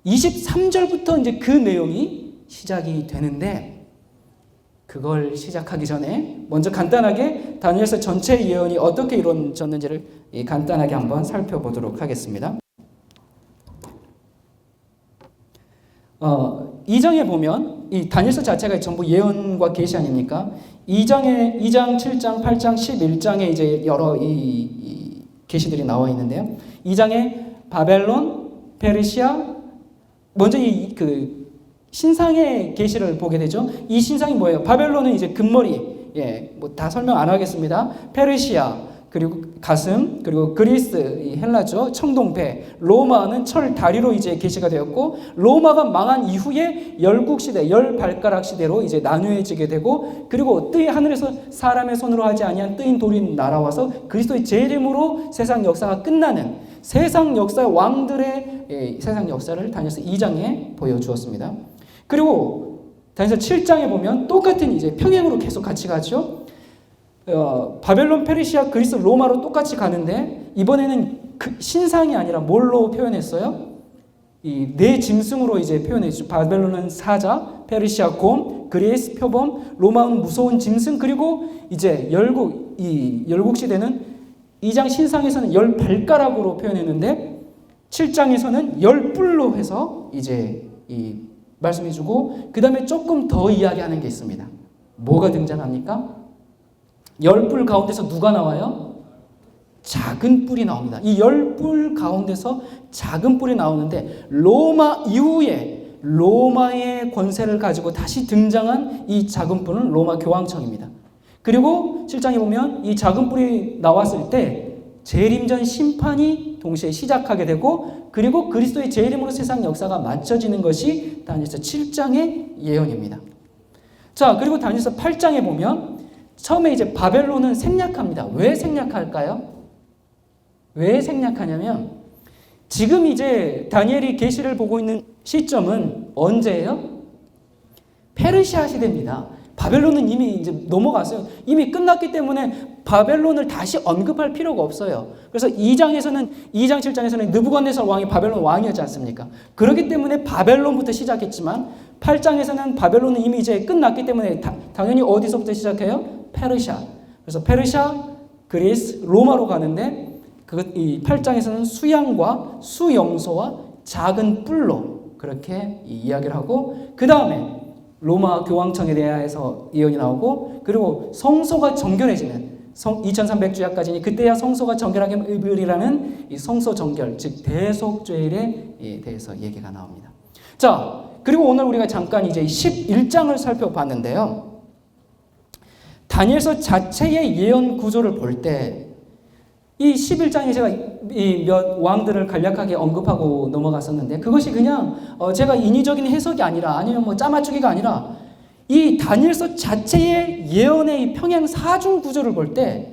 23절부터 이제 그 내용이 시작이 되는데, 그걸 시작하기 전에 먼저 간단하게 다니엘서 전체 예언이 어떻게 이루어졌는지를 간단하게 한번 살펴보도록 하겠습니다. 2장에 보면 이 다니엘서 자체가 전부 예언과 계시 아닙니까? 2장, 7장, 8장, 11장에 이제 여러 이 계시들이 나와 있는데요. 2장에 바벨론, 페르시아, 먼저 신상의 계시를 보게 되죠. 이 신상이 뭐예요? 바벨론은 이제 금머리, 뭐 다 설명 안 하겠습니다. 페르시아, 그리고 가슴, 그리고 그리스, 이 헬라죠. 청동배, 로마는 철 다리로 이제 계시가 되었고, 로마가 망한 이후에 열국 시대, 열 발가락 시대로 이제 나누어지게 되고, 그리고 뜨이 하늘에서 사람의 손으로 하지 아니한 뜨인 돌이 날아와서 그리스도의 재림으로 세상 역사가 끝나는 세상 역사의 왕들의 세상 역사를 다니엘서 2장에 보여주었습니다. 그리고 다니엘서 7장에 보면 똑같은 이제 평행으로 계속 같이 가죠. 바벨론, 페르시아, 그리스, 로마로 똑같이 가는데 이번에는 그 신상이 아니라 뭘로 표현했어요? 이 네 짐승으로 이제 표현했죠. 바벨론은 사자, 페르시아 곰, 그리스 표범, 로마는 무서운 짐승, 그리고 이제 열국 시대는 2장 신상에서는 열 발가락으로 표현했는데 7장에서는 열 뿔로 해서 이제 말씀해주고, 그 다음에 조금 더 이야기하는 게 있습니다. 뭐가 등장합니까? 열 뿔 가운데서 누가 나와요? 작은 뿔이 나옵니다. 이 열 뿔 가운데서 작은 뿔이 나오는데 로마 이후에 로마의 권세를 가지고 다시 등장한 이 작은 뿔은 로마 교황청입니다. 그리고 7장에 보면 이 작은 뿔이 나왔을 때 재림전 심판이 동시에 시작하게 되고, 그리고 그리스도의 재림으로 세상 역사가 맞춰지는 것이 다니엘서 7장의 예언입니다. 자, 그리고 다니엘서 8장에 보면 처음에 이제 바벨론은 생략합니다. 왜 생략할까요? 왜 생략하냐면 지금 이제 다니엘이 계시를 보고 있는 시점은 언제예요? 페르시아 시대입니다. 바벨론은 이미 이제 넘어갔어요. 이미 끝났기 때문에 바벨론을 다시 언급할 필요가 없어요. 그래서 2장 7장에서는 느부갓네살 왕이 바벨론 왕이었지 않습니까? 그렇기 때문에 바벨론부터 시작했지만 8장에서는 바벨론은 이미 이제 끝났기 때문에 당연히 어디서부터 시작해요? 페르시아. 그래서 페르시아, 그리스, 로마로 가는데 이 8장에서는 수양과 수염소와 작은 뿔로 그렇게 이야기를 하고, 그 다음에 로마 교황청에 대해서 예언이 나오고, 그리고 성소가 정결해지는 2300주야까지니 그때야 성소가 정결하게 입으리라는 이 성소 정결, 즉 대속죄일에 대해서 얘기가 나옵니다. 자, 그리고 오늘 우리가 잠깐 이제 11장을 살펴봤는데요. 다니엘서 자체의 예언 구조를 볼 때 이 11장에 제가 이 몇 왕들을 간략하게 언급하고 넘어갔었는데, 그것이 그냥 제가 인위적인 해석이 아니라, 아니면 뭐 짜맞추기가 아니라 이 다니엘서 자체의 예언의 이 평행 사중 구조를 볼 때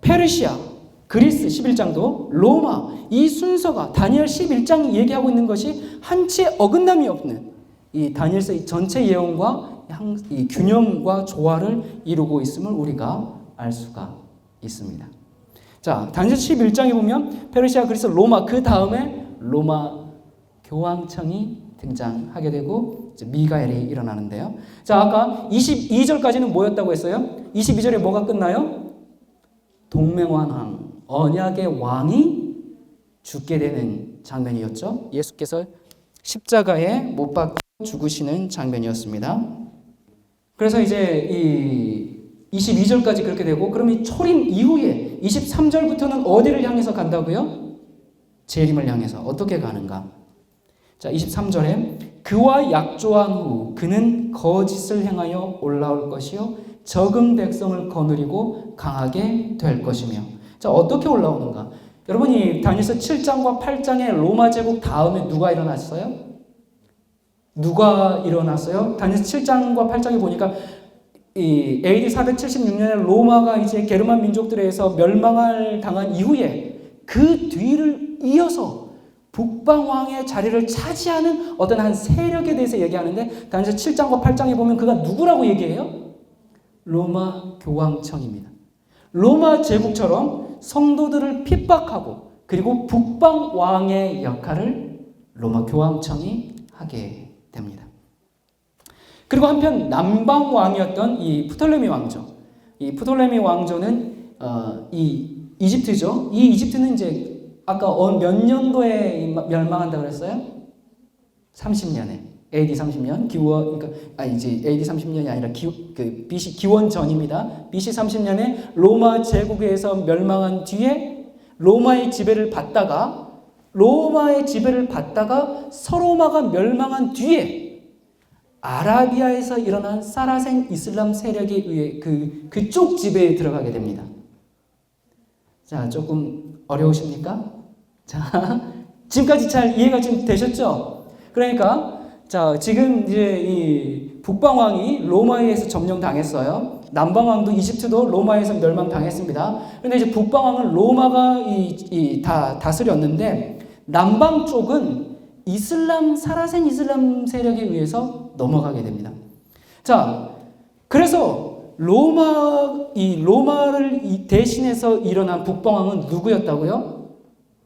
페르시아, 그리스 11장도 로마, 이 순서가 다니엘 11장이 얘기하고 있는 것이 한치의 어긋남이 없는 이 다니엘서의 전체 예언과 이 균형과 조화를 이루고 있음을 우리가 알 수가 있습니다. 자, 다니엘 11장에 보면 페르시아, 그리스, 로마, 그 다음에 로마 교황청이 등장하게 되고 이제 미가엘이 일어나는데요. 자, 아까 22절까지는 뭐였다고 했어요? 22절에 뭐가 끝나요? 동맹왕, 언약의 왕이 죽게 되는 장면이었죠. 예수께서 십자가에 못 박혀 죽으시는 장면이었습니다. 그래서 이제 이 22절까지 그렇게 되고, 그럼 이 초림 이후에 23절부터는 어디를 향해서 간다고요? 재림을 향해서. 어떻게 가는가? 자, 23절에 그와 약조한 후 그는 거짓을 행하여 올라올 것이요 적은 백성을 거느리고 강하게 될 것이며. 자, 어떻게 올라오는가? 여러분이 다니엘서 7장과 8장의 로마 제국 다음에 누가 일어났어요? 누가 일어났어요? 다니엘서 7장과 8장에 보니까 이 AD 476년에 로마가 이제 게르만 민족들에 의해서 멸망을 당한 이후에 그 뒤를 이어서 북방왕의 자리를 차지하는 어떤 한 세력에 대해서 얘기하는데, 다니엘서 7장과 8장에 보면 그가 누구라고 얘기해요? 로마 교황청입니다. 로마 제국처럼 성도들을 핍박하고 그리고 북방왕의 역할을 로마 교황청이 하게 됩니다. 그리고 한편 남방 왕이었던 이 프톨레미 왕조. 이 프톨레미 왕조는 이 이집트죠. 이 이집트는 이제 아까 몇 년도에 멸망한다고 그랬어요? 30년에. AD 30년. 그러니까 이제 AD 30년이 아니라 BC 기원 전입니다. BC 30년에 로마 제국에서 멸망한 뒤에 로마의 지배를 받다가 로마의 지배를 받다가 서로마가 멸망한 뒤에 아라비아에서 일어난 사라센 이슬람 세력에 의해 그쪽 지배에 들어가게 됩니다. 자, 조금 어려우십니까? 자, 지금까지 잘 이해가 좀 되셨죠? 그러니까 자, 지금 이제 이 북방왕이 로마에 의해서 점령당했어요. 남방왕도 이집트도 로마에서 멸망당했습니다. 그런데 이제 북방왕은 로마가 다 다스렸는데 남방 쪽은 사라센 이슬람 세력에 의해서 넘어가게 됩니다. 자, 그래서 로마를 대신해서 일어난 북방왕은 누구였다고요?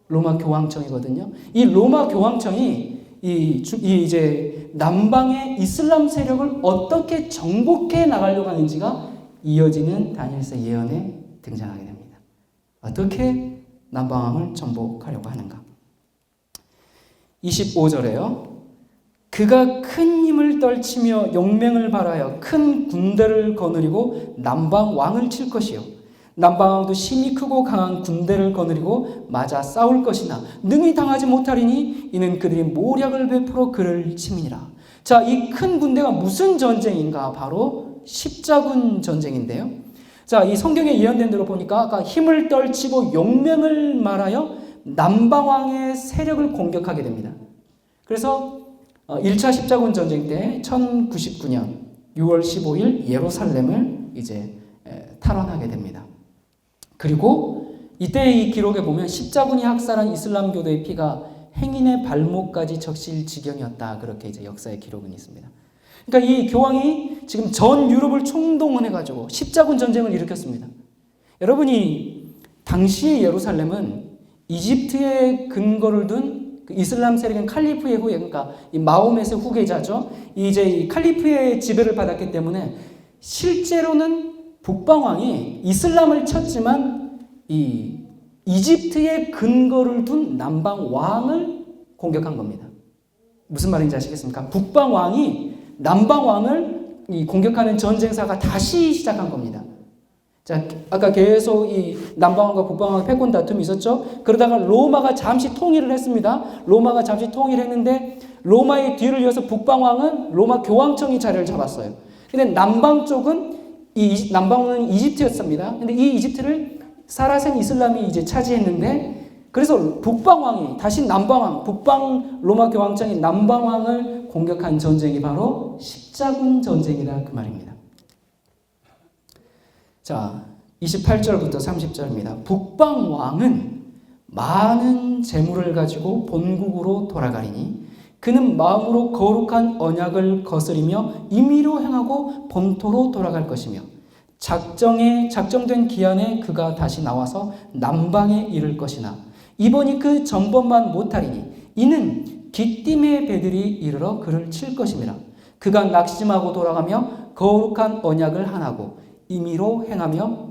로마 교황청이거든요. 이 로마 교황청이 이제 남방의 이슬람 세력을 어떻게 정복해 나가려고 하는지가 이어지는 다니엘서 예언에 등장하게 됩니다. 어떻게 남방왕을 정복하려고 하는가? 25절에요. 그가 큰 힘을 떨치며 용맹을 발하여 큰 군대를 거느리고 남방 왕을 칠 것이요. 남방 왕도 힘이 크고 강한 군대를 거느리고 맞아 싸울 것이나 능히 당하지 못하리니 이는 그들이 모략을 베풀어 그를 치미니라. 자, 이 큰 군대가 무슨 전쟁인가? 바로 십자군 전쟁인데요. 자, 이 성경에 예언된 대로 보니까 아까 힘을 떨치고 용맹을 말하여 남방왕의 세력을 공격하게 됩니다. 그래서 1차 십자군 전쟁 때 1099년 6월 15일 예루살렘을 이제 탈환하게 됩니다. 그리고 이때 이 기록에 보면 십자군이 학살한 이슬람교도의 피가 행인의 발목까지 적실 지경이었다. 그렇게 이제 역사의 기록은 있습니다. 그러니까 이 교황이 지금 전 유럽을 총동원해가지고 십자군 전쟁을 일으켰습니다. 여러분이 당시의 예루살렘은 이집트에 근거를 둔 이슬람 세력인 칼리프의 후예, 그러니까 이 마호멧의 후계자죠. 이제 이 칼리프의 지배를 받았기 때문에 실제로는 북방왕이 이슬람을 쳤지만 이 이집트에 근거를 둔 남방왕을 공격한 겁니다. 무슨 말인지 아시겠습니까? 북방왕이 남방왕을 공격하는 전쟁사가 다시 시작한 겁니다. 자, 아까 계속 이 남방왕과 북방왕의 패권 다툼이 있었죠. 그러다가 로마가 잠시 통일을 했습니다. 로마가 잠시 통일했는데 로마의 뒤를 이어서 북방왕은 로마 교황청이 자리를 잡았어요. 근데 남방 쪽은 남방은 이집트였습니다. 근데 이 이집트를 사라센 이슬람이 이제 차지했는데, 그래서 북방왕이 다시 남방왕, 북방 로마 교황청이 남방왕을 공격한 전쟁이 바로 십자군 전쟁이다, 그 말입니다. 자, 28절부터 30절입니다. 북방왕은 많은 재물을 가지고 본국으로 돌아가리니 그는 마음으로 거룩한 언약을 거스리며 임의로 행하고 본토로 돌아갈 것이며 작정된 기한에 그가 다시 나와서 남방에 이를 것이나 이번이 그 전번만 못하리니 이는 기띔의 배들이 이르러 그를 칠 것임이라. 그가 낙심하고 돌아가며 거룩한 언약을 하나고 임의로 행하며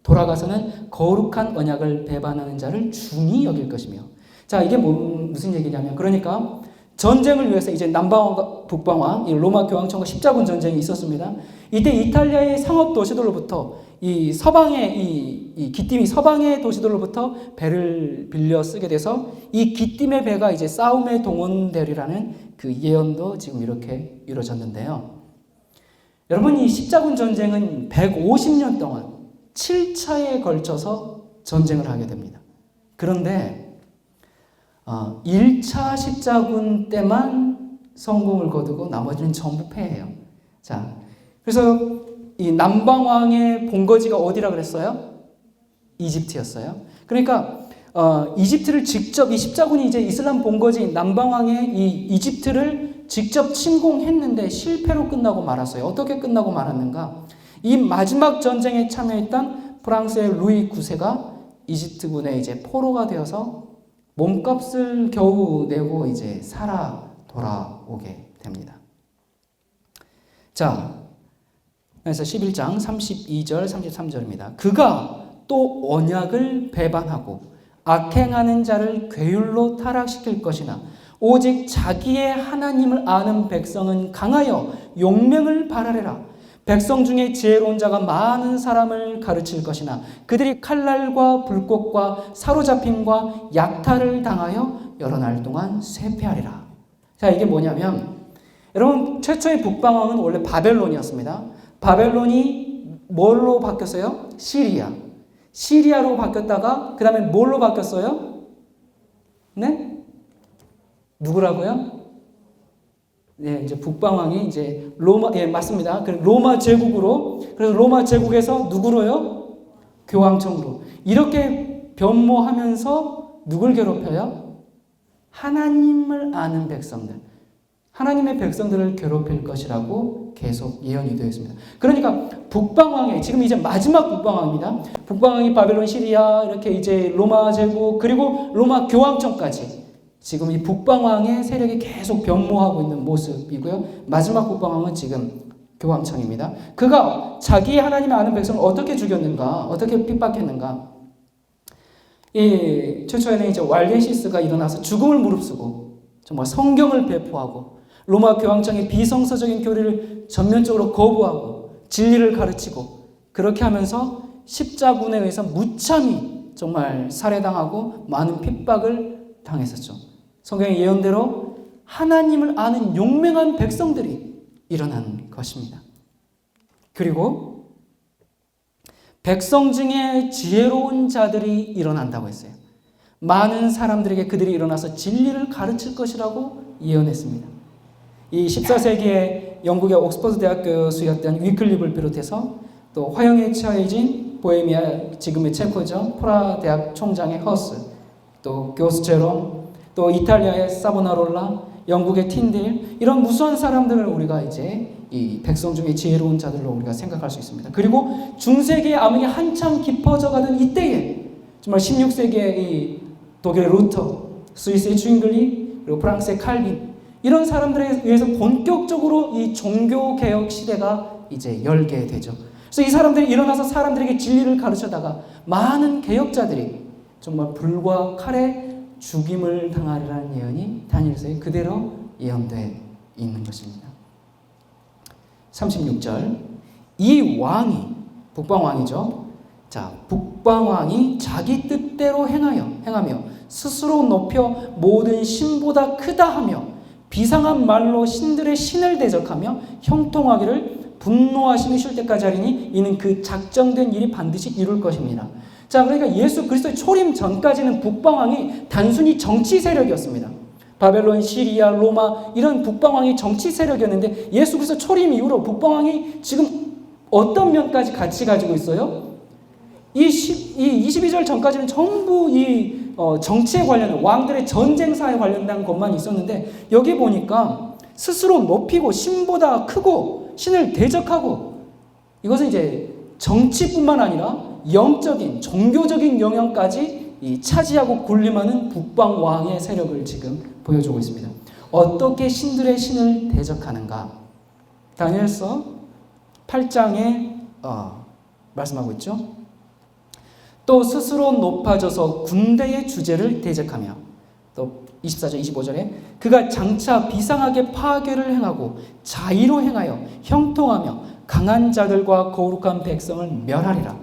돌아가서는 거룩한 언약을 배반하는 자를 중히 여길 것이며. 자, 이게 무슨 얘기냐면, 그러니까 전쟁을 위해서 이제 남방왕과 북방왕, 로마 교황청과 십자군 전쟁이 있었습니다. 이때 이탈리아의 상업 도시들로부터 이 서방의 이 기띔이 서방의 도시들로부터 배를 빌려 쓰게 돼서 이 기띔의 배가 이제 싸움에 동원되리라는 그 예언도 지금 이렇게 이루어졌는데요. 여러분, 이 십자군 전쟁은 150년 동안 7차에 걸쳐서 전쟁을 하게 됩니다. 그런데 1차 십자군 때만 성공을 거두고 나머지는 전부 패해요. 자, 그래서 이 남방왕의 본거지가 어디라 그랬어요? 이집트였어요. 그러니까 이집트를 직접, 이 십자군이 이제 이슬람 본거지 남방왕의 이 이집트를 직접 침공했는데 실패로 끝나고 말았어요. 어떻게 끝나고 말았는가? 이 마지막 전쟁에 참여했던 프랑스의 루이 9세가 이집트군의 이제 포로가 되어서 몸값을 겨우 내고 이제 살아 돌아오게 됩니다. 자, 그래서 11장 32절 33절입니다. 그가 또 언약을 배반하고 악행하는 자를 괴율로 타락시킬 것이나 오직 자기의 하나님을 아는 백성은 강하여 용맹을 발하리라. 백성 중에 지혜로운 자가 많은 사람을 가르칠 것이나 그들이 칼날과 불꽃과 사로잡힘과 약탈을 당하여 여러 날 동안 쇠폐하리라. 자, 이게 뭐냐면 여러분 최초의 북방왕은 원래 바벨론이었습니다. 바벨론이 뭘로 바뀌었어요? 시리아로 바뀌었다가 그 다음에 뭘로 바뀌었어요? 네? 누구라고요? 네, 이제 북방왕이 이제 로마, 예, 맞습니다. 로마 제국으로, 그래서 로마 제국에서 누구로요? 교황청으로. 이렇게 변모하면서 누굴 괴롭혀요? 하나님을 아는 백성들. 하나님의 백성들을 괴롭힐 것이라고 계속 예언이 되어 있습니다. 그러니까 북방왕의, 지금 이제 마지막 북방왕입니다. 북방왕이 바벨론, 시리아, 이렇게 이제 로마 제국, 그리고 로마 교황청까지 지금 이 북방왕의 세력이 계속 변모하고 있는 모습이고요. 마지막 북방왕은 지금 교황청입니다. 그가 자기 하나님의 아는 백성을 어떻게 죽였는가, 어떻게 핍박했는가. 이 최초에는 이제 왈레시스가 일어나서 죽음을 무릅쓰고 정말 성경을 배포하고 로마 교황청의 비성서적인 교리를 전면적으로 거부하고 진리를 가르치고 그렇게 하면서 십자군에 의해서 무참히 정말 살해당하고 많은 핍박을 당했었죠. 성경의 예언대로 하나님을 아는 용맹한 백성들이 일어난 것입니다. 그리고 백성 중에 지혜로운 자들이 일어난다고 했어요. 많은 사람들에게 그들이 일어나서 진리를 가르칠 것이라고 예언했습니다. 이 14세기에 영국의 옥스퍼드 대학 교수였던 위클립을 비롯해서 또 화형에 처해진 보헤미아, 지금의 체코죠, 프라 대학 총장의 허스, 또 교수 제롬, 또 이탈리아의 사보나롤라, 영국의 틴데일, 이런 무수한 사람들을 우리가 이제 이 백성 중에 지혜로운 자들로 우리가 생각할 수 있습니다. 그리고 중세기의 암흑이 한참 깊어져 가던 이때에 정말 16세기의 이 독일의 루터, 스위스의 쮸잉글리, 그리고 프랑스의 칼빈, 이런 사람들에 의해서 본격적으로 이 종교개혁 시대가 이제 열게 되죠. 그래서 이 사람들이 일어나서 사람들에게 진리를 가르쳐다가 많은 개혁자들이 정말 불과 칼에 죽임을 당하리라는 예언이 다니엘서에 그대로 예언되어 있는 것입니다. 36절, 이 왕이, 북방왕이죠. 자, 북방왕이 자기 뜻대로 행하며 스스로 높여 모든 신보다 크다 하며 비상한 말로 신들의 신을 대적하며 형통하기를 분노하심이 쉴 때까지 하리니 이는 그 작정된 일이 반드시 이룰 것입니다. 자, 그러니까 예수 그리스도의 초림 전까지는 북방왕이 단순히 정치 세력이었습니다. 바벨론, 시리아, 로마 이런 북방왕이 정치 세력이었는데 예수 그리스도 초림 이후로 북방왕이 지금 어떤 면까지 같이 가지고 있어요? 이 22절 전까지는 전부 이 정치에 관련된 왕들의 전쟁사에 관련된 것만 있었는데 여기 보니까 스스로 높이고 신보다 크고 신을 대적하고 이것은 이제 정치뿐만 아니라 영적인 종교적인 영역까지 차지하고 군림하는 북방왕의 세력을 지금 보여주고 있습니다. 어떻게 신들의 신을 대적하는가? 다니엘서 8장에 말씀하고 있죠. 또 스스로 높아져서 군대의 주제를 대적하며 또 24절 25절에 그가 장차 비상하게 파괴를 행하고 자의로 행하여 형통하며 강한 자들과 거룩한 백성을 멸하리라.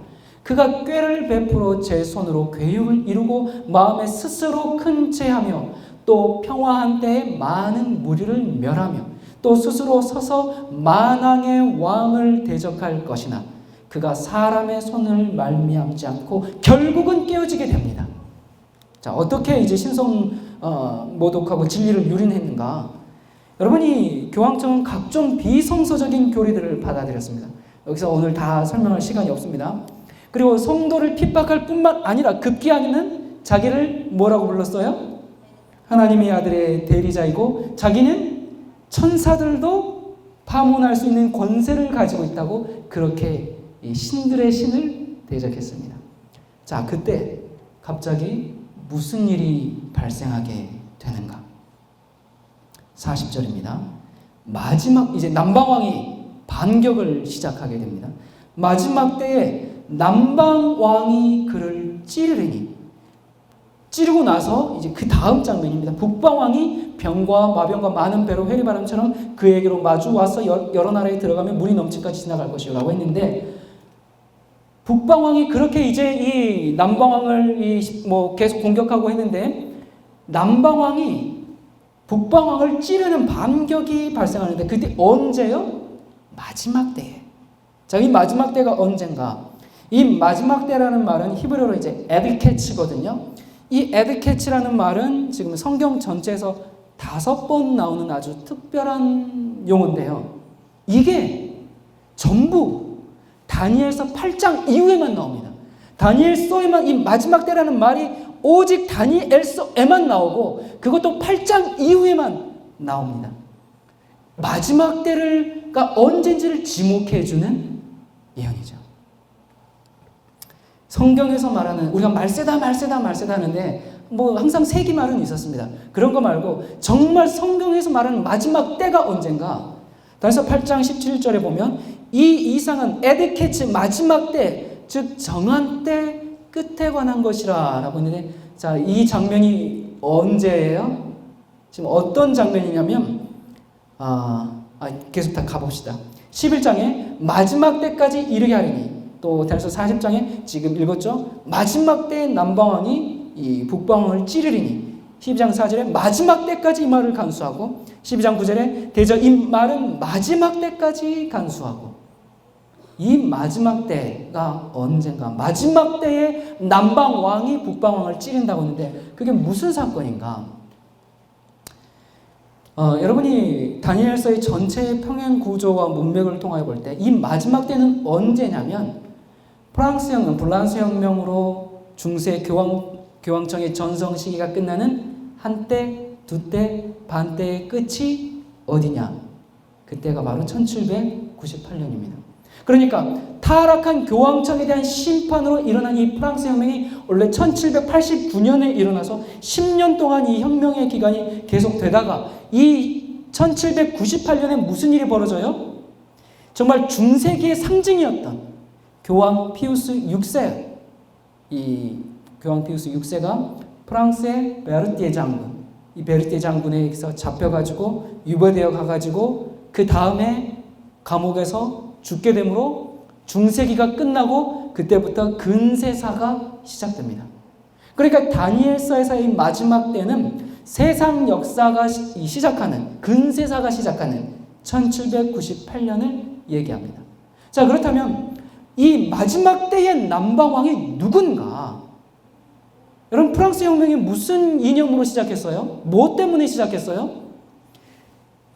그가 꾀를 베풀어 제 손으로 괴육을 이루고 마음에 스스로 큰 채하며 또 평화한 때에 많은 무리를 멸하며 또 스스로 서서 만왕의 왕을 대적할 것이나 그가 사람의 손을 말미암지 않고 결국은 깨어지게 됩니다. 자, 어떻게 이제 신성 모독하고 진리를 유린했는가? 여러분이 교황청은 각종 비성서적인 교리들을 받아들였습니다. 여기서 오늘 다 설명할 시간이 없습니다. 그리고 성도를 핍박할 뿐만 아니라 급기야는 자기를 뭐라고 불렀어요? 하나님의 아들의 대리자이고 자기는 천사들도 파문할 수 있는 권세를 가지고 있다고 그렇게 신들의 신을 대적했습니다. 자, 그때 갑자기 무슨 일이 발생하게 되는가? 40절입니다. 마지막 이제 남방왕이 반격을 시작하게 됩니다. 마지막 때에 남방왕이 그를 찌르리니 찌르고 나서 이제 그 다음 장면입니다. 북방왕이 병과 마병과 많은 배로 회리바람처럼 그에게로 마주 와서 여러 나라에 들어가면 물이 넘치까지 지나갈 것이라고 했는데 북방왕이 그렇게 이제 이 남방왕을 계속 공격하고 했는데 남방왕이 북방왕을 찌르는 반격이 발생하는데 그때 언제요? 마지막 때에. 자, 이 마지막 때가 언젠가? 이 마지막 때라는 말은 히브리어로 이제 에드케츠거든요. 이 에드케츠라는 말은 지금 성경 전체에서 5번 나오는 아주 특별한 용어인데요. 이게 전부 다니엘서 8장 이후에만 나옵니다. 다니엘서에만 이 마지막 때라는 말이 오직 다니엘서에만 나오고 그것도 8장 이후에만 나옵니다. 마지막 때가 언제인지를 지목해주는 예언이죠. 성경에서 말하는 우리가 말세다 하는데 뭐 항상 세기말은 있었습니다. 그런 거 말고 정말 성경에서 말하는 마지막 때가 언젠가. 그래서 8장 17절에 보면 이 이상은 에드케츠 마지막 때, 즉 정한 때 끝에 관한 것이라 라고 했는데, 자, 이 장면이 언제예요? 지금 어떤 장면이냐면 계속 다 가봅시다. 11장에 마지막 때까지 이르게 하리니, 또 다니엘서 40장에 지금 읽었죠? 마지막 때 남방왕이 이 북방왕을 찌르리니, 12장 4절에 마지막 때까지 이 말을 간수하고, 12장 9절에 대저 이 말은 마지막 때까지 간수하고. 이 마지막 때가 언젠가, 마지막 때에 남방왕이 북방왕을 찌른다고 했는데 그게 무슨 사건인가? 여러분이 다니엘서의 전체 평행 구조와 문맥을 통하여 볼 때 이 마지막 때는 언제냐면 프랑스 혁명, 블란스 혁명으로 중세 교황청의 전성 시기가 끝나는 한때, 두때, 반때의 끝이 어디냐? 그때가 바로 1798년입니다. 그러니까 타락한 교황청에 대한 심판으로 일어난 이 프랑스 혁명이 원래 1789년에 일어나서 10년 동안 이 혁명의 기간이 계속되다가 이 1798년에 무슨 일이 벌어져요? 정말 중세기의 상징이었던 교황 피우스 6세, 이 교황 피우스 6세가 프랑스의 베르티에 장군, 이 베르티에 장군에게서 잡혀가지고 유배되어 가가지고 그 다음에 감옥에서 죽게 되므로 중세기가 끝나고 그때부터 근세사가 시작됩니다. 그러니까 다니엘서에서의 마지막 때는 세상 역사가 시작하는, 근세사가 시작하는 1798년을 얘기합니다. 자, 그렇다면 이 마지막 때의 남방왕이 누군가? 여러분, 프랑스 혁명이 무슨 이념으로 시작했어요? 뭐 때문에 시작했어요?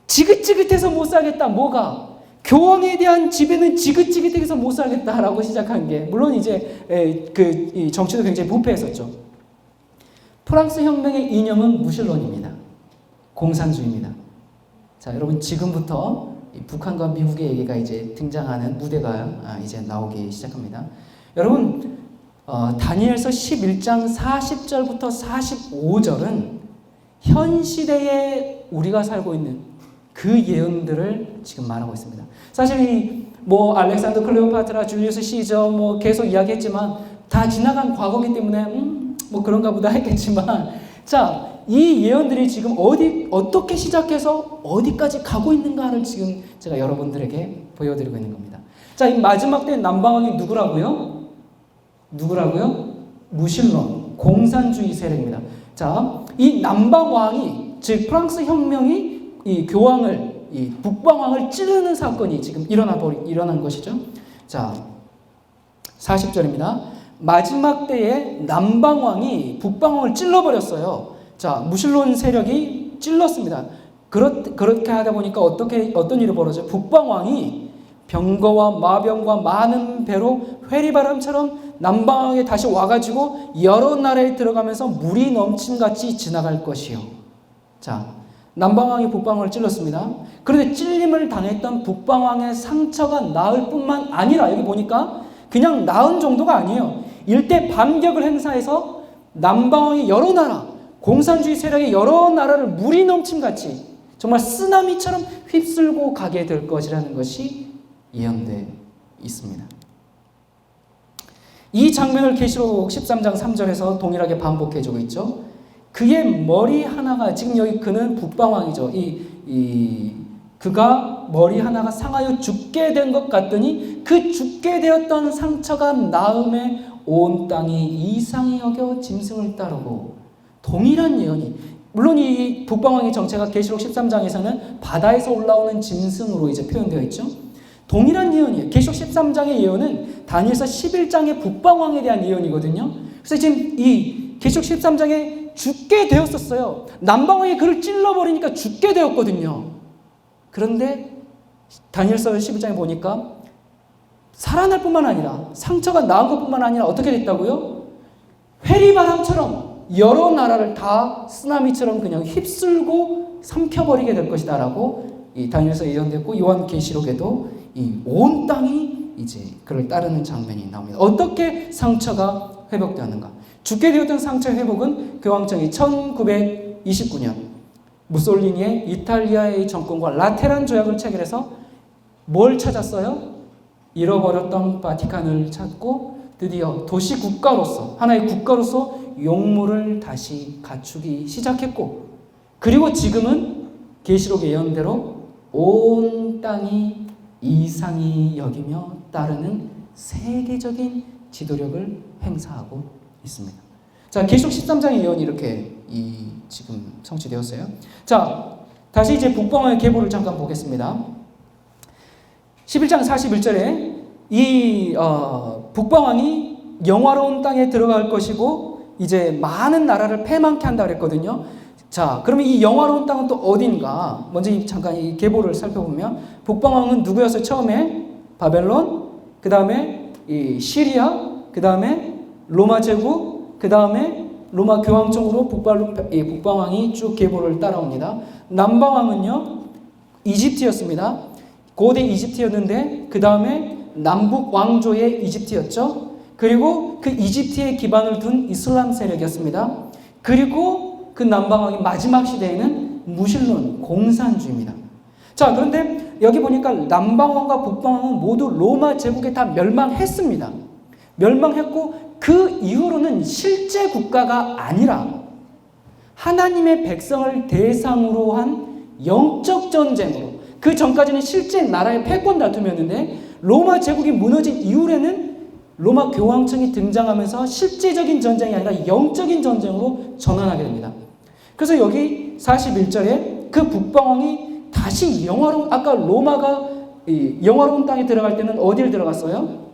지긋지긋해서 못 살겠다. 뭐가? 교황에 대한 지배는 지긋지긋해서 못 살겠다라고 시작한 게, 물론 이제 이 정치도 굉장히 부패했었죠. 프랑스 혁명의 이념은 무신론입니다. 공산주의입니다. 자, 여러분, 지금부터 북한과 미국의 얘기가 이제 등장하는 무대가 이제 나오기 시작합니다. 여러분, 다니엘서 11장 40절부터 45절은 현 시대에 우리가 살고 있는 그 예언들을 지금 말하고 있습니다. 사실 뭐 알렉산더 클레오파트라, 줄리우스 시저 뭐 계속 이야기했지만 다 지나간 과거이기 때문에 뭐 그런가 보다 했겠지만, 자, 이 예언들이 지금 어떻게 시작해서 어디까지 가고 있는가를 지금 제가 여러분들에게 보여드리고 있는 겁니다. 자, 이 마지막 때 남방왕이 누구라고요? 무신론, 공산주의 세력입니다. 자, 이 남방왕이, 즉 프랑스 혁명이 이 교황을, 이 북방왕을 찌르는 사건이 지금 일어난 것이죠. 자, 40절입니다. 마지막 때에 남방왕이 북방왕을 찔러버렸어요. 자, 무신론 세력이 찔렀습니다. 그렇게 하다 보니까 어떤 일이 벌어져요? 북방왕이 병거와 마병과 많은 배로 회리바람처럼 남방왕에 다시 와가지고 여러 나라에 들어가면서 물이 넘침같이 지나갈 것이요. 자, 남방왕이 북방왕을 찔렀습니다. 그런데 찔림을 당했던 북방왕의 상처가 나을 뿐만 아니라, 여기 보니까 그냥 나은 정도가 아니에요. 일대 반격을 행사해서 남방왕이 여러 나라, 공산주의 세력의 여러 나라를 물이 넘침같이 정말 쓰나미처럼 휩쓸고 가게 될 것이라는 것이 예언되어 있습니다. 이 장면을 계시록 13장 3절에서 동일하게 반복해주고 있죠. 그의 머리 하나가, 지금 여기 그는 북방왕이죠. 그가 머리 하나가 상하여 죽게 된 것 같더니 그 죽게 되었던 상처가 나음에 온 땅이 이상히 여겨 짐승을 따르고 동일한 예언이, 물론 이 북방왕의 정체가 계시록 13장에서는 바다에서 올라오는 짐승으로 이제 표현되어 있죠. 동일한 예언이에요. 계시록 13장의 예언은 다니엘서 11장의 북방왕에 대한 예언이거든요. 그래서 지금 이 계시록 13장에 죽게 되었었어요. 남방왕이 그를 찔러버리니까 죽게 되었거든요. 그런데 다니엘서 11장에 보니까 살아날 뿐만 아니라 상처가 나은 것뿐만 아니라 어떻게 됐다고요? 회리바람처럼 여러 나라를 다 쓰나미처럼 그냥 휩쓸고 삼켜버리게 될 것이다 라고 이 다니엘서에 예언됐고, 요한계시록에도 이 온 땅이 이제 그를 따르는 장면이 나옵니다. 어떻게 상처가 회복되었는가? 죽게 되었던 상처 회복은 교황청이 1929년 무솔리니의 이탈리아의 정권과 라테란 조약을 체결해서 뭘 찾았어요? 잃어버렸던 바티칸을 찾고 드디어 도시 국가로서, 하나의 국가로서 용모를 다시 갖추기 시작했고, 그리고 지금은 계시록 예언대로 온 땅이 이상히 여기며 따르는 세계적인 지도력을 행사하고 있습니다. 자, 계시록 13장의 예언이 이렇게 지금 성취되었어요. 자, 다시 이제 북방왕의 계보를 잠깐 보겠습니다. 11장 41절에 이 북방왕이 영화로운 땅에 들어갈 것이고 이제 많은 나라를 패망케 한다 그랬거든요. 자, 그러면 이 영화로운 땅은 또 어딘가? 먼저 잠깐 이 계보를 살펴보면 북방왕은 누구였어요? 처음에 바벨론, 그 다음에 이 시리아, 그 다음에 로마 제국, 그 다음에 로마 교황청으로 북방왕이 쭉 계보를 따라옵니다. 남방왕은요 이집트였습니다. 고대 이집트였는데 그 다음에 남북 왕조의 이집트였죠. 그리고 그 이집트에 기반을 둔 이슬람 세력이었습니다. 그리고 그 남방왕이 마지막 시대에는 무신론, 공산주의입니다. 자, 그런데 여기 보니까 남방왕과 북방왕은 모두 로마 제국에 다 멸망했습니다. 멸망했고 그 이후로는 실제 국가가 아니라 하나님의 백성을 대상으로 한 영적 전쟁으로, 그 전까지는 실제 나라의 패권 다툼이었는데 로마 제국이 무너진 이후에는 로마 교황청이 등장하면서 실제적인 전쟁이 아니라 영적인 전쟁으로 전환하게 됩니다. 그래서 여기 41절에 그 북방왕이 다시 영화로운, 아까 로마가 영화로운 땅에 들어갈 때는 어디를 들어갔어요?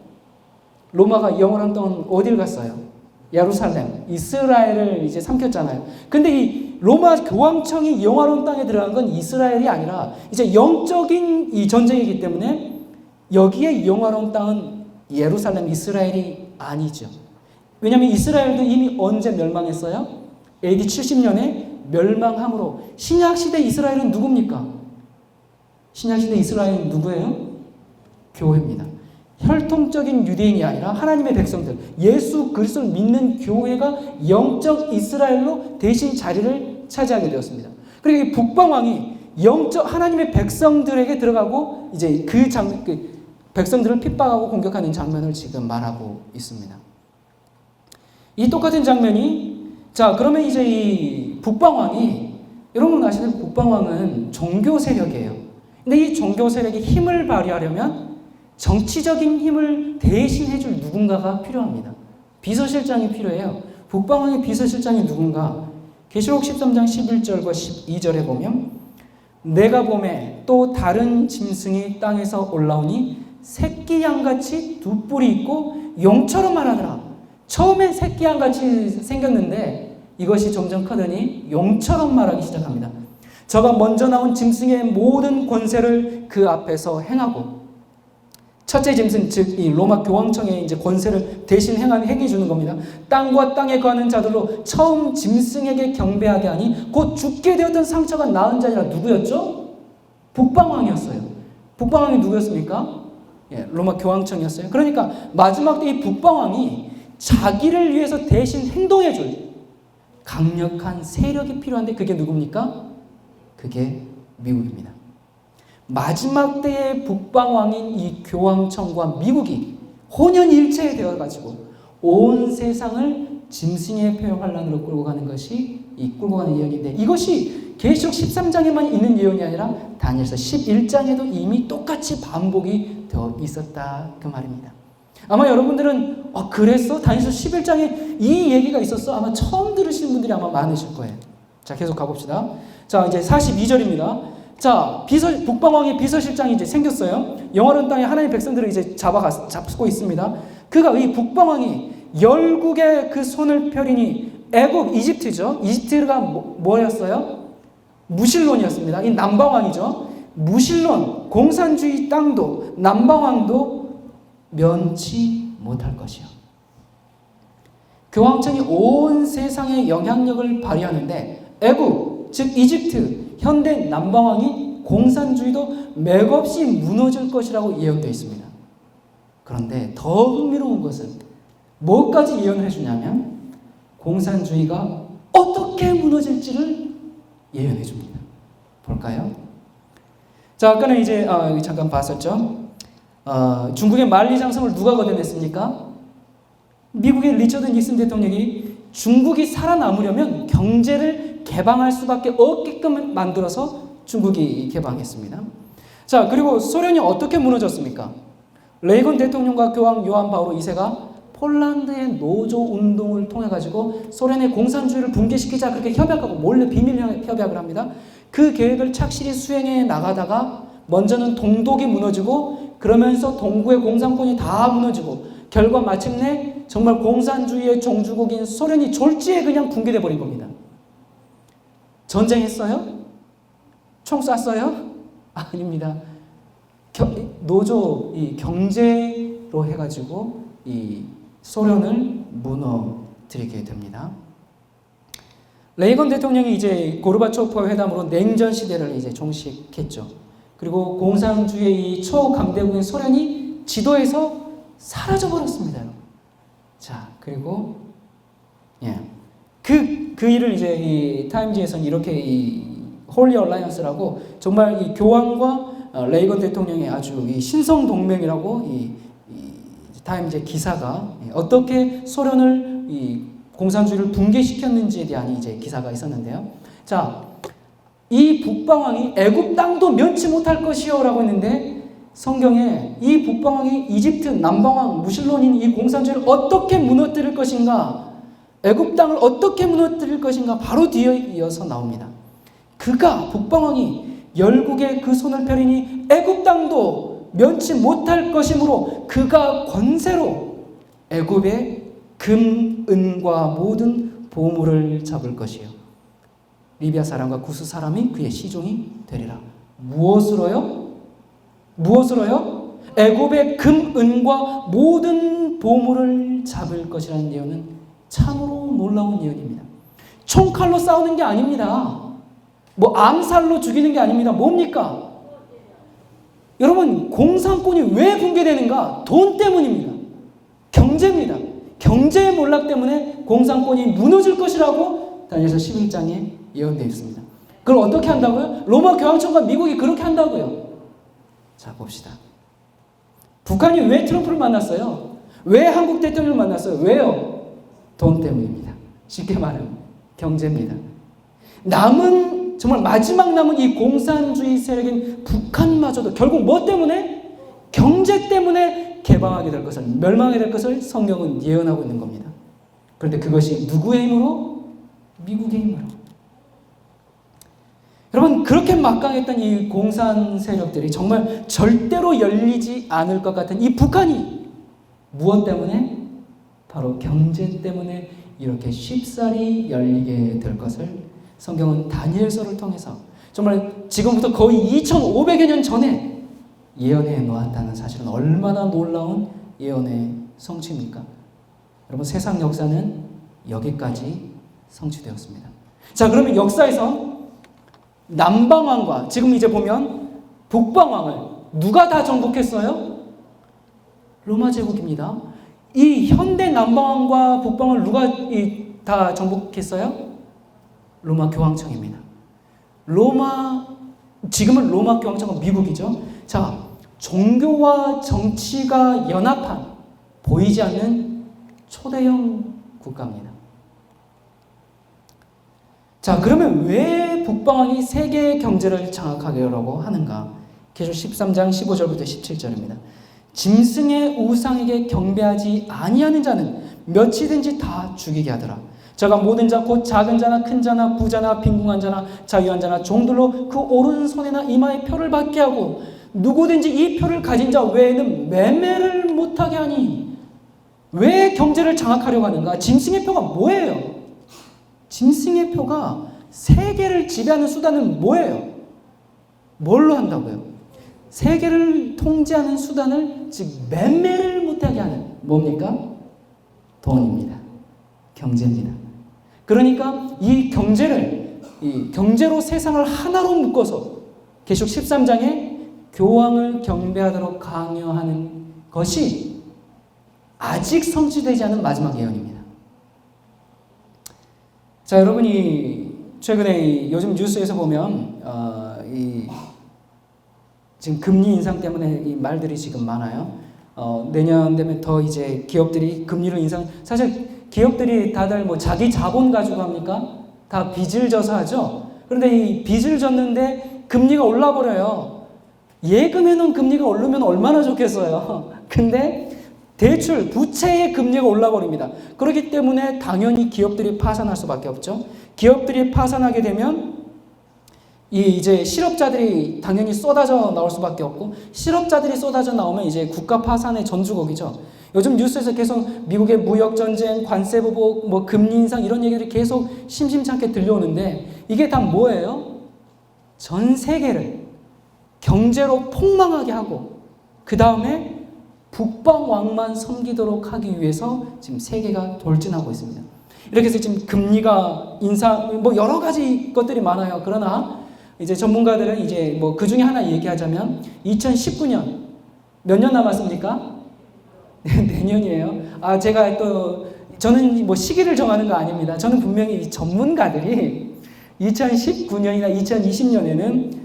로마가 영화로운 땅은 어디를 갔어요? 예루살렘, 이스라엘을 이제 삼켰잖아요. 근데 이 로마 교황청이 영화로운 땅에 들어간 건 이스라엘이 아니라 이제 영적인 이 전쟁이기 때문에 여기에 영화로운 땅은 예루살렘, 이스라엘이 아니죠. 왜냐하면 이스라엘도 이미 언제 멸망했어요? AD 70년에 멸망함으로. 신약시대 이스라엘은 누굽니까? 신약시대 이스라엘은 누구예요? 교회입니다. 혈통적인 유대인이 아니라 하나님의 백성들, 예수 그리스도를 믿는 교회가 영적 이스라엘로 대신 자리를 차지하게 되었습니다. 그리고 이 북방왕이 영적 하나님의 백성들에게 들어가고 이제 그 백성들을 핍박하고 공격하는 장면을 지금 말하고 있습니다. 이 똑같은 장면이, 자, 그러면 이제 이 북방왕이, 여러분 아시는 북방왕은 종교 세력이에요. 근데 이 종교 세력이 힘을 발휘하려면 정치적인 힘을 대신해줄 누군가가 필요합니다. 비서실장이 필요해요. 북방왕의 비서실장이 누군가? 계시록 13장 11절과 12절에 보면 내가 보매 또 다른 짐승이 땅에서 올라오니 새끼 양같이 두 뿔이 있고 용처럼 말하더라. 처음엔 새끼 양같이 생겼는데 이것이 점점 크더니 용처럼 말하기 시작합니다. 저가 먼저 나온 짐승의 모든 권세를 그 앞에서 행하고, 첫째 짐승, 즉 이 로마 교황청의 이제 권세를 대신 행해 주는 겁니다. 땅과 땅에 거하는 자들로 처음 짐승에게 경배하게 하니 곧 죽게 되었던 상처가 나은 자니라. 누구였죠? 북방왕이었어요. 북방왕이 누구였습니까? 예, 로마 교황청이었어요. 그러니까 마지막 때 이 북방왕이 자기를 위해서 대신 행동해 줄 강력한 세력이 필요한데 그게 누굽니까? 그게 미국입니다. 마지막 때의 북방왕인 이 교황청과 미국이 혼연일체 되어가지고 온 세상을 짐승의 폐허 환란으로 끌고 가는 것이 이 끌고 가는 예언인데, 이것이 계시록 13장에만 있는 예언이 아니라 다니엘서 11장에도 이미 똑같이 반복이 되어 있었다 그 말입니다. 아마 여러분들은 그랬어? 다니엘서 11장에 이 얘기가 있었어? 아마 처음 들으시는 분들이 아마 많으실 거예요. 자, 계속 가봅시다. 자, 이제 42절입니다. 자, 북방왕의 비서실장이 이제 생겼어요. 영화로운 땅에 하나님의 백성들을 이제 잡고 있습니다. 그가 이 북방왕이 열국의 그 손을 펴리니 애굽, 이집트죠. 이집트가 뭐였어요? 무실론이었습니다. 이 남방왕이죠. 무실론, 공산주의 땅도 남방왕도 면치 못할 것이요. 그 왕청이 온 세상에 영향력을 발휘하는데 애굽, 즉 이집트, 현대 남방왕이 공산주의도 맥없이 무너질 것이라고 예언되어 있습니다. 그런데 더 흥미로운 것은 뭐까지 예언을 해주냐면 공산주의가 어떻게 무너질지를 예언해 줍니다. 볼까요? 자, 아까는 이제 잠깐 봤었죠. 중국의 만리장성을 누가 거둬냈습니까? 미국의 리처드 닉슨 대통령이 중국이 살아남으려면 경제를 개방할 수밖에 없게끔 만들어서 중국이 개방했습니다. 자, 그리고 소련이 어떻게 무너졌습니까? 레이건 대통령과 교황 요한 바오로 2세가 폴란드의 노조 운동을 통해 가지고 소련의 공산주의를 붕괴시키자 그렇게 협약하고 몰래 비밀 협약을 합니다. 그 계획을 착실히 수행해 나가다가 먼저는 동독이 무너지고 그러면서 동구의 공산권이 다 무너지고 결과 마침내 정말 공산주의의 종주국인 소련이 졸지에 그냥 붕괴돼 버린 겁니다. 전쟁했어요? 총 쐈어요? 아닙니다. 노조 경제로 해가지고 이 소련을 무너뜨리게 됩니다. 레이건 대통령이 이제 고르바초프와 회담으로 냉전 시대를 이제 종식했죠. 그리고 공산주의의 이 초강대국인 소련이 지도에서 사라져 버렸습니다. 자, 그리고 그 일을 이제 이 타임지에서는 이렇게 이 홀리 얼라이언스라고 정말 이 교황과 레이건 대통령의 아주 이 신성 동맹이라고 이 타임지 기사가 어떻게 소련을 이 공산주의를 붕괴시켰는지에 대한 이제 기사가 있었는데요. 자, 이 북방왕이 애굽 땅도 면치 못할 것이요라고 했는데 성경에 이 북방왕이 이집트 남방왕 무실론인 이 공산주의를 어떻게 무너뜨릴 것인가, 애굽 땅을 어떻게 무너뜨릴 것인가 바로 뒤에 이어서 나옵니다. 그가 북방왕이 열국의 그 손을 펴리니 애굽 땅도 면치 못할 것이므로 그가 권세로 애굽의 금, 은과 모든 보물을 잡을 것이요 리비아 사람과 구스 사람이 그의 시종이 되리라. 무엇으로요? 무엇으로요? 애굽의 금, 은과 모든 보물을 잡을 것이라는 예언은 참으로 놀라운 예언입니다. 총칼로 싸우는 게 아닙니다. 뭐 암살로 죽이는 게 아닙니다. 뭡니까? 여러분, 공산권이 왜 붕괴되는가? 돈 때문입니다. 경제입니다. 경제의 몰락 때문에 공산권이 무너질 것이라고 다니엘서 11장에 예언되어 있습니다. 그걸 어떻게 한다고요? 로마 교황청과 미국이 그렇게 한다고요. 자, 봅시다. 북한이 왜 트럼프를 만났어요? 왜 한국 대통령을 만났어요? 왜요? 돈 때문입니다. 쉽게 말하면 경제입니다. 정말 마지막 남은 이 공산주의 세력인 북한마저도 결국 뭐 때문에? 경제 때문에 개방하게 될 것을, 멸망하게 될 것을 성경은 예언하고 있는 겁니다. 그런데 그것이 누구의 힘으로? 미국의 힘으로. 여러분, 그렇게 막강했던 이 공산 세력들이 정말 절대로 열리지 않을 것 같은 이 북한이 무엇 때문에? 바로 경제 때문에 이렇게 쉽사리 열리게 될 것을 성경은 다니엘서를 통해서 정말 지금부터 거의 2500여 년 전에 예언해 놓았다는 사실은 얼마나 놀라운 예언의 성취입니까? 여러분, 세상 역사는 여기까지 성취되었습니다. 자, 그러면 역사에서 남방왕과 지금 이제 보면 북방왕을 누가 다 정복했어요? 로마 제국입니다. 이 현대 남방왕과 북방왕을 누가 다 정복했어요? 로마 교황청입니다. 지금은 로마 교황청은 미국이죠. 자, 종교와 정치가 연합한 보이지 않는 초대형 국가입니다. 자, 그러면 왜 북방왕이 세계 경제를 장악하려고 하는가? 계시록 13장 15절부터 17절입니다. 짐승의 우상에게 경배하지 아니하는 자는 몇이든지 다 죽이게 하더라. 저가 모든 자 곧 작은 자나 큰 자나 부자나 빈궁한 자나 자유한 자나 종들로 그 오른손이나 이마에 표를 받게 하고 누구든지 이 표를 가진 자 외에는 매매를 못하게 하니. 왜 경제를 장악하려고 하는가? 짐승의 표가 뭐예요? 짐승의 표가 세계를 지배하는 수단은 뭐예요? 뭘로 한다고요? 세계를 통제하는 수단을 즉 매매를 못하게 하는 뭡니까? 돈입니다. 경제입니다. 그러니까 이 경제로 세상을 하나로 묶어서 계시록 13장에 교황을 경배하도록 강요하는 것이 아직 성취되지 않은 마지막 예언입니다. 자, 여러분이 최근에 요즘 뉴스에서 보면 지금 금리 인상 때문에 이 말들이 지금 많아요. 내년 되면 더 이제 기업들이 금리를 인상. 사실 기업들이 다들 뭐 자기 자본 가지고 합니까? 다 빚을 져서 하죠. 그런데 이 빚을 졌는데 금리가 올라 버려요. 예금해 놓은 금리가 오르면 얼마나 좋겠어요. 근데 대출, 부채의 금리가 올라 버립니다. 그렇기 때문에 당연히 기업들이 파산할 수밖에 없죠. 기업들이 파산하게 되면 이제 실업자들이 당연히 쏟아져 나올 수밖에 없고, 실업자들이 쏟아져 나오면 이제 국가 파산의 전주곡이죠. 요즘 뉴스에서 계속 미국의 무역 전쟁, 관세 보복, 뭐 금리 인상 이런 얘기들이 계속 심심찮게 들려오는데 이게 다 뭐예요? 전 세계를 경제로 폭망하게 하고 그 다음에 북방왕만 섬기도록 하기 위해서 지금 세계가 돌진하고 있습니다. 이렇게 해서 지금 금리가 인상, 뭐 여러 가지 것들이 많아요. 그러나 이제 전문가들은 이제 뭐 그 중에 하나 얘기하자면 2019년 몇 년 남았습니까? 내년이에요. 제가 또 저는 뭐 시기를 정하는 거 아닙니다. 저는 분명히 이 전문가들이 2019년이나 2020년에는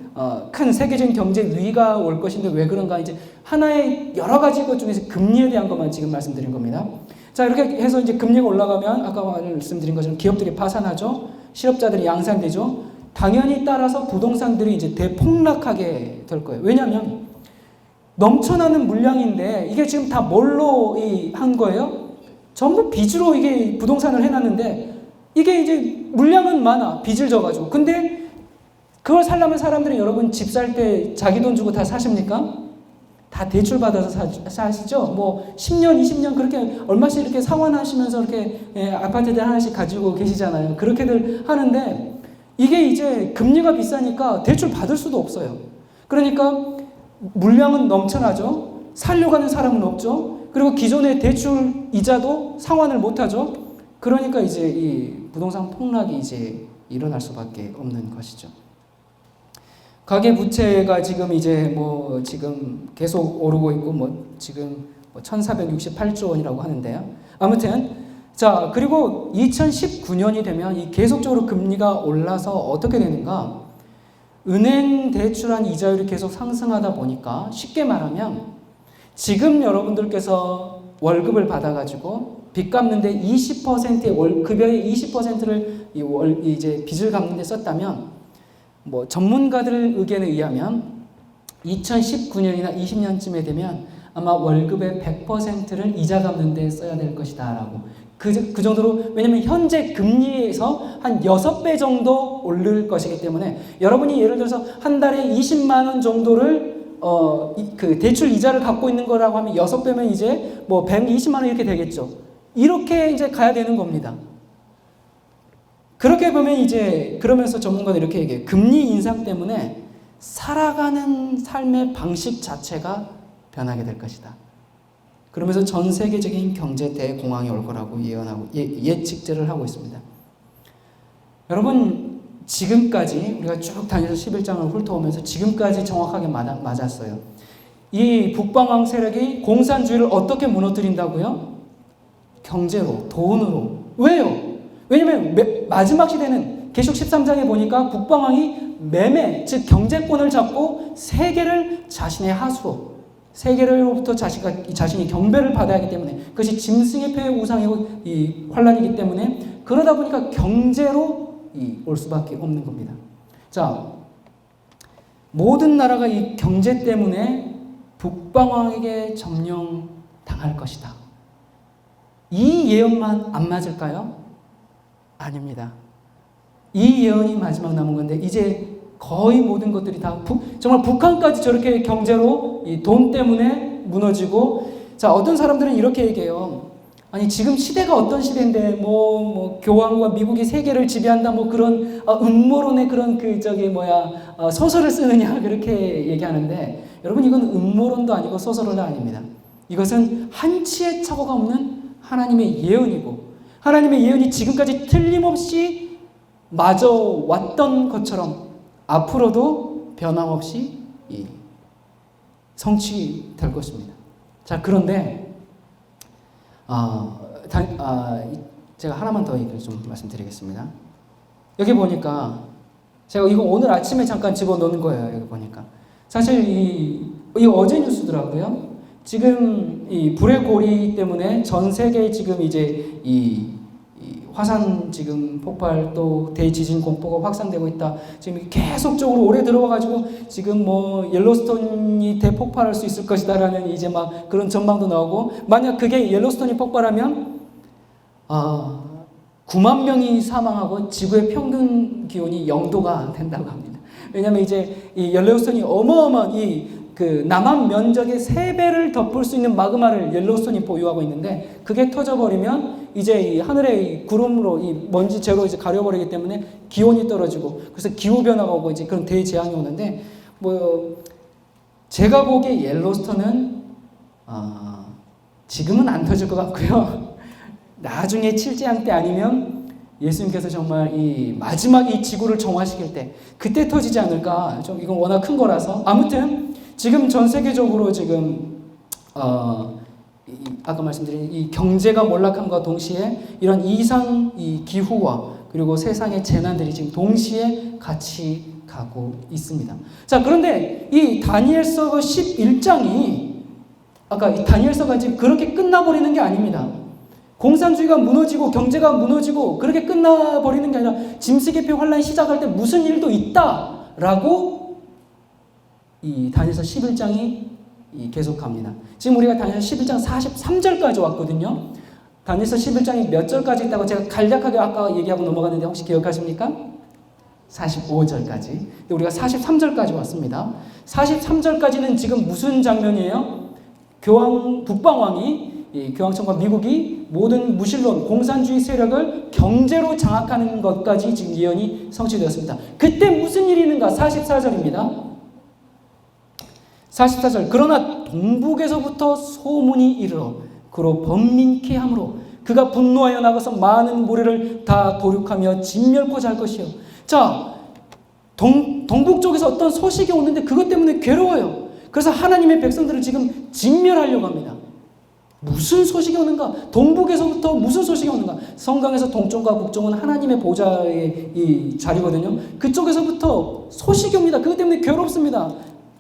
큰 세계적인 경제 위기가 올 것인데 왜 그런가, 이제 하나의 여러 가지 것 중에서 금리에 대한 것만 지금 말씀드린 겁니다. 자, 이렇게 해서 이제 금리가 올라가면 아까 말씀드린 것처럼 기업들이 파산하죠. 실업자들이 양산되죠. 당연히 따라서 부동산들이 이제 대폭락하게 될 거예요. 왜냐하면 넘쳐나는 물량인데 이게 지금 다 뭘로 한 거예요? 전부 빚으로 이게 부동산을 해놨는데 이게 이제 물량은 많아. 빚을 져가지고. 근데 그걸 살려면 사람들이, 여러분 집 살 때 자기 돈 주고 다 사십니까? 다 대출 받아서 사시죠? 뭐 10년, 20년 그렇게 얼마씩 이렇게 상환하시면서 이렇게 아파트들 하나씩 가지고 계시잖아요. 그렇게들 하는데 이게 이제 금리가 비싸니까 대출 받을 수도 없어요. 그러니까 물량은 넘쳐나죠. 살려고 하는 사람은 없죠. 그리고 기존의 대출 이자도 상환을 못하죠. 그러니까 이제 이 부동산 폭락이 이제 일어날 수밖에 없는 것이죠. 가계 부채가 지금 이제 뭐 지금 계속 오르고 있고 뭐 지금 1468조 원이라고 하는데요. 아무튼 자, 그리고 2019년이 되면 이 계속적으로 금리가 올라서 어떻게 되는가? 은행 대출한 이자율이 계속 상승하다 보니까 쉽게 말하면 지금 여러분들께서 월급을 받아가지고 빚 갚는데 20%의 급여의 20%를 이제 빚을 갚는데 썼다면, 뭐 전문가들 의견에 의하면 2019년이나 20년쯤에 되면 아마 월급의 100%를 이자 갚는데 써야 될 것이다 라고. 그 정도로, 왜냐면 현재 금리에서 한 6배 정도 오를 것이기 때문에 여러분이 예를 들어서 한 달에 20만 원 정도를 그 대출 이자를 갖고 있는 거라고 하면 6배면 이제 뭐 120만 원 이렇게 되겠죠. 이렇게 이제 가야 되는 겁니다. 그렇게 보면 이제 그러면서 전문가들이 이렇게 얘기해요. 금리 인상 때문에 살아가는 삶의 방식 자체가 변하게 될 것이다. 그러면서 전 세계적인 경제 대공황이 올 거라고 예측들을 하고 있습니다. 여러분, 지금까지 우리가 쭉 다니면서 11장을 훑어오면서 지금까지 정확하게 맞았어요. 이 북방왕 세력이 공산주의를 어떻게 무너뜨린다고요? 경제로, 돈으로. 왜요? 왜냐면 마지막 시대는 계시록 13장에 보니까 북방왕이 매매, 즉 경제권을 잡고 세계를 자신의 하수로, 세계로부터 자신이 경배를 받아야 하기 때문에, 그것이 짐승의 표의 우상이고 이 환란이기 때문에, 그러다 보니까 경제로 올 수밖에 없는 겁니다. 자, 모든 나라가 이 경제 때문에 북방왕에게 점령당할 것이다. 이 예언만 안 맞을까요? 아닙니다. 이 예언이 마지막 남은 건데 이제 거의 모든 것들이 다 정말 북한까지 저렇게 경제로 이 돈 때문에 무너지고, 자, 어떤 사람들은 이렇게 얘기해요. 아니, 지금 시대가 어떤 시대인데 교황과 미국이 세계를 지배한다 그런 음모론의 그런 소설을 쓰느냐 그렇게 얘기하는데, 여러분, 이건 음모론도 아니고 소설도 아닙니다. 이것은 한치의 착오가 없는 하나님의 예언이고, 하나님의 예언이 지금까지 틀림없이 맞아 왔던 것처럼 앞으로도 변함없이 성취될 것입니다. 자, 그런데 제가 하나만 더 얘기를 좀 말씀드리겠습니다. 여기 보니까 제가 이거 오늘 아침에 잠깐 집어넣은 거예요. 여기 보니까 사실 이 어제 뉴스더라고요. 지금 이 불의 고리 때문에 전 세계에 지금 이제 이 화산 지금 폭발 또 대지진 공포가 확산되고 있다. 지금 계속적으로 오래 들어와가지고 지금 옐로스톤이 대폭발할 수 있을 것이다라는 이제 막 그런 전망도 나오고, 만약 그게 옐로스톤이 폭발하면 9만 명이 사망하고 지구의 평균 기온이 0도가 된다고 합니다. 왜냐하면 이제 이 옐로스톤이 어마어마한 그 남한 면적의 3배를 덮을 수 있는 마그마를 옐로스톤이 보유하고 있는데, 그게 터져버리면 이제 이 하늘의 구름으로 이 먼지 제로 이제 가려버리기 때문에 기온이 떨어지고, 그래서 기후 변화가 오고 이제 그런 대재앙이 오는데, 제가 보기에 옐로스톤은 지금은 안 터질 것 같고요. 나중에 칠재앙 때 아니면 예수님께서 정말 이 마지막 이 지구를 정화시킬 때 그때 터지지 않을까. 좀 이건 워낙 큰 거라서. 아무튼 지금 전 세계적으로 지금 아까 말씀드린 이 경제가 몰락함과 동시에 이런 이상 이 기후와 그리고 세상의 재난들이 지금 동시에 같이 가고 있습니다. 자, 그런데 이 다니엘서 11장이 아까 이 다니엘서가 지금 그렇게 끝나버리는 게 아닙니다. 공산주의가 무너지고 경제가 무너지고 그렇게 끝나버리는 게 아니라 짐승계표 환란이 시작할 때 무슨 일도 있다라고 이 다니엘서 11장이 계속합니다. 지금 우리가 다니엘서 11장 43절까지 왔거든요. 다니엘서 11장이 몇 절까지 있다고 제가 간략하게 아까 얘기하고 넘어갔는데 혹시 기억하십니까? 45절까지. 근데 우리가 43절까지 왔습니다. 43절까지는 지금 무슨 장면이에요? 북방왕이 교황청과 미국이 모든 무신론 공산주의 세력을 경제로 장악하는 것까지 지금 예언이 성취되었습니다. 그때 무슨 일이 있는가? 44절입니다. 44절. 그러나 동북에서부터 소문이 이르러 그로 번민케 함으로 그가 분노하여 나가서 많은 무리를 다 도륙하며 진멸코 잘 것이요. 자, 동북 쪽에서 어떤 소식이 오는데 그것 때문에 괴로워요. 그래서 하나님의 백성들을 지금 진멸하려고 합니다. 무슨 소식이 오는가? 동북에서부터 무슨 소식이 오는가? 성강에서 동쪽과 북쪽은 하나님의 보좌의 이 자리거든요. 그쪽에서부터 소식이 옵니다. 그것 때문에 괴롭습니다.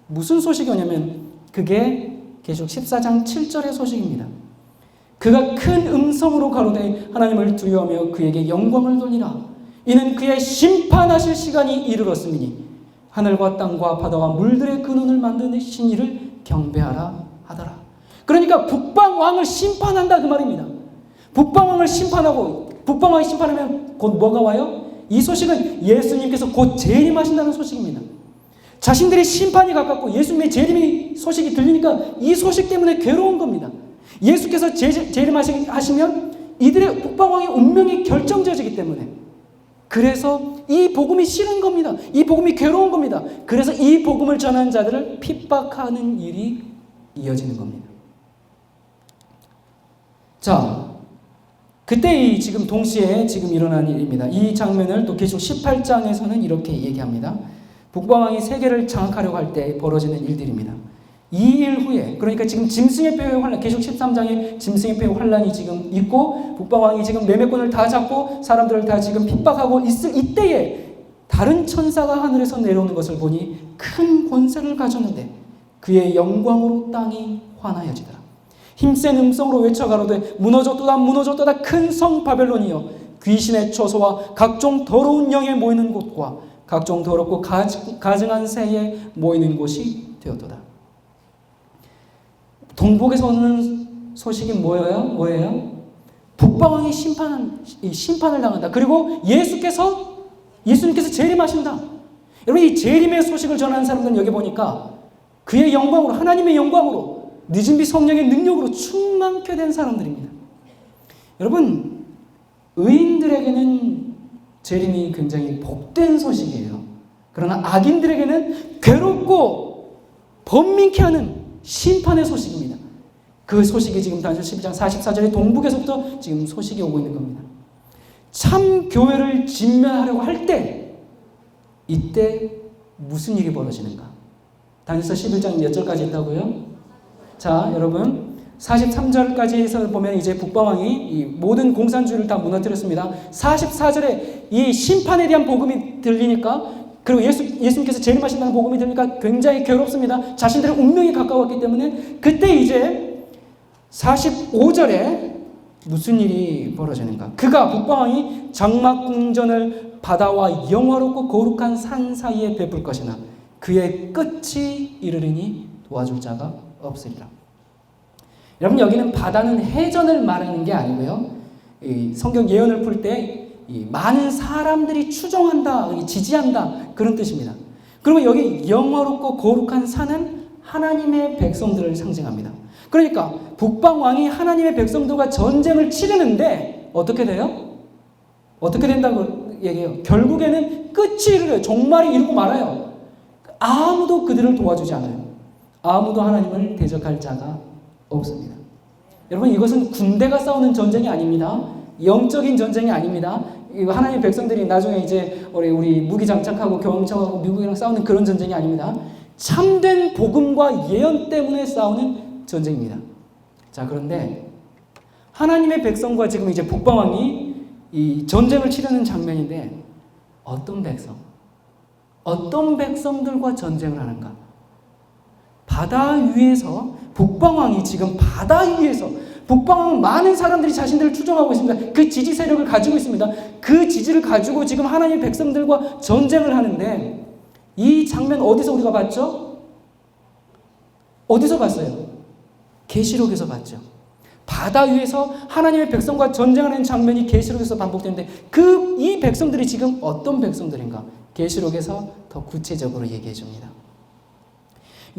무슨 소식이 오냐면 그게 계시록 14장 7절의 소식입니다. 그가 큰 음성으로 가로되 하나님을 두려워하며 그에게 영광을 돌리라. 이는 그의 심판하실 시간이 이르렀음이니 하늘과 땅과 바다와 물들의 근원을 만드신 이를 경배하라 하더라. 그러니까 북방왕을 심판한다 그 말입니다. 북방왕을 심판하고 북방왕이 심판하면 곧 뭐가 와요? 이 소식은 예수님께서 곧 재림하신다는 소식입니다. 자신들의 심판이 가깝고 예수님의 재림의 소식이 들리니까 이 소식 때문에 괴로운 겁니다. 예수께서 재림하시면 이들의 북방왕의 운명이 결정되어지기 때문에, 그래서 이 복음이 싫은 겁니다. 이 복음이 괴로운 겁니다. 그래서 이 복음을 전하는 자들을 핍박하는 일이 이어지는 겁니다. 자, 그때 지금 동시에 지금 일어난 일입니다. 이 장면을 또 계시록 18장에서는 이렇게 얘기합니다. 북방왕이 세계를 장악하려고 할 때 벌어지는 일들입니다. 이 일 후에, 그러니까 지금 짐승의 뼈의 환란, 계시록 13장에 짐승의 뼈의 환란이 지금 있고 북방왕이 지금 매매권을 다 잡고 사람들을 다 지금 핍박하고 있을 이때에 다른 천사가 하늘에서 내려오는 것을 보니 큰 권세를 가졌는데 그의 영광으로 땅이 환하여지더라. 힘센 음성으로 외쳐 가로되 무너졌도다 무너졌도다 큰 성 바벨론이여 귀신의 처소와 각종 더러운 영에 모이는 곳과 각종 더럽고 가증한 새에 모이는 곳이 되었도다. 동북에서 오는 소식이 뭐예요? 북방왕이 심판을 당한다. 그리고 예수님께서 재림하신다. 여러분, 이 재림의 소식을 전하는 사람들은 여기 보니까 그의 영광으로, 하나님의 영광으로, 늦은 비 성령의 능력으로 충만케 된 사람들입니다. 여러분, 의인들에게는 재림이 굉장히 복된 소식이에요. 그러나 악인들에게는 괴롭고 번민케 하는 심판의 소식입니다. 그 소식이 지금 다니엘 12장 44절에 동북에서부터 지금 소식이 오고 있는 겁니다. 참 교회를 진멸하려고 할 때, 이때 무슨 일이 벌어지는가? 다니엘서 11장 몇 절까지 있다고요? 자, 여러분 43절까지에서 보면 이제 북방왕이 이 모든 공산주의를 다 무너뜨렸습니다. 44절에 이 심판에 대한 복음이 들리니까, 그리고 예수님께서 재림하신다는 복음이 들리니까 굉장히 괴롭습니다. 자신들의 운명이 가까웠기 때문에 그때 이제 45절에 무슨 일이 벌어지는가? 그가 북방왕이 장막궁전을 바다와 영화롭고 거룩한 산 사이에 베풀 것이나 그의 끝이 이르리니 도와줄 자가 없으리라. 여러분, 여기는 바다는 해전을 말하는 게 아니고요. 이 성경 예언을 풀 때 많은 사람들이 추종한다, 지지한다, 그런 뜻입니다. 그리고 여기 영화롭고 거룩한 산은 하나님의 백성들을 상징합니다. 그러니까 북방왕이 하나님의 백성들과 전쟁을 치르는데 어떻게 돼요? 어떻게 된다고 얘기해요? 결국에는 끝이 이르러요. 종말이 이루고 말아요. 아무도 그들을 도와주지 않아요. 아무도 하나님을 대적할 자가 없습니다. 여러분, 이것은 군대가 싸우는 전쟁이 아닙니다. 영적인 전쟁이 아닙니다. 하나님의 백성들이 나중에 이제 우리 무기 장착하고 경청하고 미국이랑 싸우는 그런 전쟁이 아닙니다. 참된 복음과 예언 때문에 싸우는 전쟁입니다. 자, 그런데 하나님의 백성과 지금 이제 북방왕이 이 전쟁을 치르는 장면인데 어떤 백성들과 전쟁을 하는가? 바다 위에서 북방왕이 지금 바다 위에서, 북방왕은 많은 사람들이 자신들을 추종하고 있습니다. 그 지지 세력을 가지고 있습니다. 그 지지를 가지고 지금 하나님의 백성들과 전쟁을 하는데, 이 장면 어디서 우리가 봤죠? 어디서 봤어요? 계시록에서 봤죠. 바다 위에서 하나님의 백성과 전쟁하는 장면이 계시록에서 반복되는데 이 백성들이 지금 어떤 백성들인가? 계시록에서 더 구체적으로 얘기해 줍니다.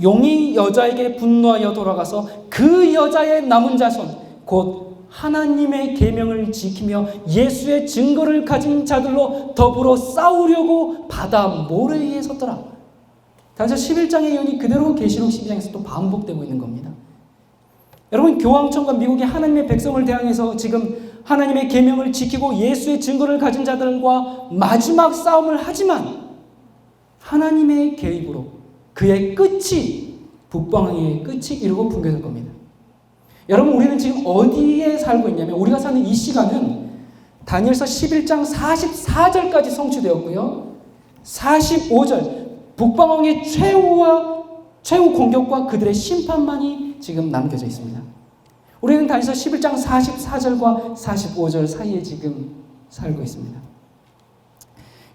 용이 여자에게 분노하여 돌아가서 그 여자의 남은 자손 곧 하나님의 계명을 지키며 예수의 증거를 가진 자들로 더불어 싸우려고 바다 모래에 섰더라. 다니엘 11장의 예언이 그대로 계시록 12장에서 또 반복되고 있는 겁니다. 여러분, 교황청과 미국이 하나님의 백성을 대항해서 지금 하나님의 계명을 지키고 예수의 증거를 가진 자들과 마지막 싸움을 하지만 하나님의 개입으로 그의 끝이, 북방왕의 끝이 이루고 붕괴될 겁니다. 여러분, 우리는 지금 어디에 살고 있냐면, 우리가 사는 이 시간은 다니엘서 11장 44절까지 성취되었고요. 45절 북방왕의 최후 공격과 그들의 심판만이 지금 남겨져 있습니다. 우리는 다니엘서 11장 44절과 45절 사이에 지금 살고 있습니다.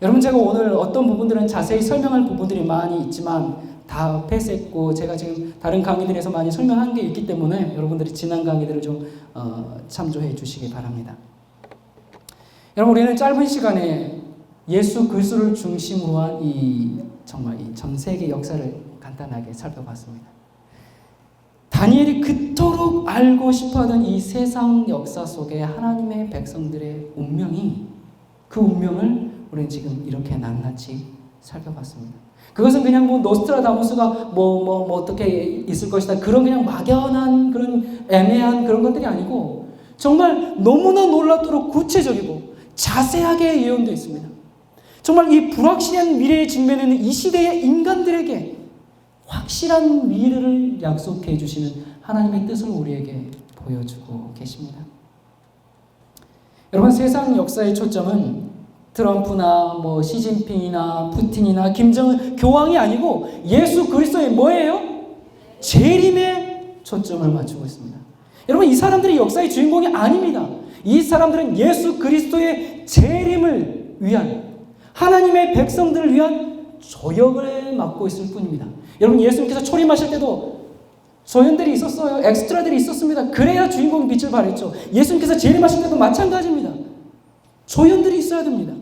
여러분, 제가 오늘 어떤 부분들은 자세히 설명할 부분들이 많이 있지만 다 패스했고, 제가 지금 다른 강의들에서 많이 설명한 게 있기 때문에 여러분들이 지난 강의들을 좀 참조해 주시기 바랍니다. 여러분, 우리는 짧은 시간에 예수 그리스도를 중심으로 한 정말 이 전 세계 역사를 간단하게 살펴봤습니다. 다니엘이 그토록 알고 싶어하던 이 세상 역사 속에 하나님의 백성들의 운명이, 그 운명을 우리는 지금 이렇게 낱낱이 살펴봤습니다. 그것은 그냥 노스트라다무스가 어떻게 있을 것이다, 그런 그냥 막연한 그런 애매한 그런 것들이 아니고 정말 너무나 놀랍도록 구체적이고 자세하게 예언되어 있습니다. 정말 이 불확실한 미래에 직면하는 이 시대의 인간들에게 확실한 미래를 약속해 주시는 하나님의 뜻을 우리에게 보여주고 계십니다. 여러분, 세상 역사의 초점은 트럼프나 시진핑이나 푸틴이나 김정은 교황이 아니고 예수 그리스도의 뭐예요? 재림에 초점을 맞추고 있습니다. 여러분, 이 사람들이 역사의 주인공이 아닙니다. 이 사람들은 예수 그리스도의 재림을 위한, 하나님의 백성들을 위한 조역을 맡고 있을 뿐입니다. 여러분, 예수님께서 초림하실 때도 조연들이 있었어요. 엑스트라들이 있었습니다. 그래야 주인공이 빛을 발했죠. 예수님께서 재림하실 때도 마찬가지입니다. 조연들이 있어야 됩니다.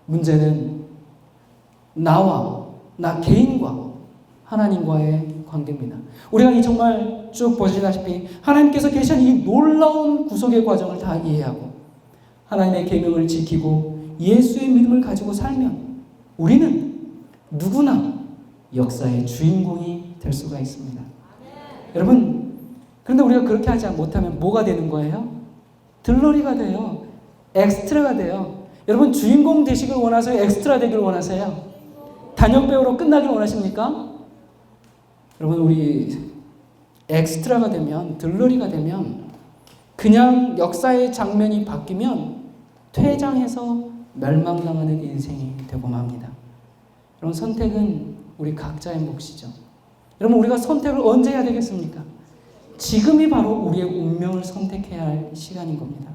문제는 나 개인과 하나님과의 관계입니다. 우리가 이 정말 쭉 보시다시피 하나님께서 계신 이 놀라운 구속의 과정을 다 이해하고 하나님의 계명을 지키고 예수의 믿음을 가지고 살면 우리는 누구나 역사의 주인공이 될 수가 있습니다. 여러분, 그런데 우리가 그렇게 하지 못하면 뭐가 되는 거예요? 들러리가 돼요. 엑스트라가 돼요. 여러분, 주인공 되시길 원하세요? 엑스트라 되길 원하세요? 단역배우로 끝나길 원하십니까? 여러분, 우리 엑스트라가 되면, 들러리가 되면 그냥 역사의 장면이 바뀌면 퇴장해서 멸망당하는 인생이 되고 맙니다. 여러분, 선택은 우리 각자의 몫이죠. 여러분, 우리가 선택을 언제 해야 되겠습니까? 지금이 바로 우리의 운명을 선택해야 할 시간인 겁니다.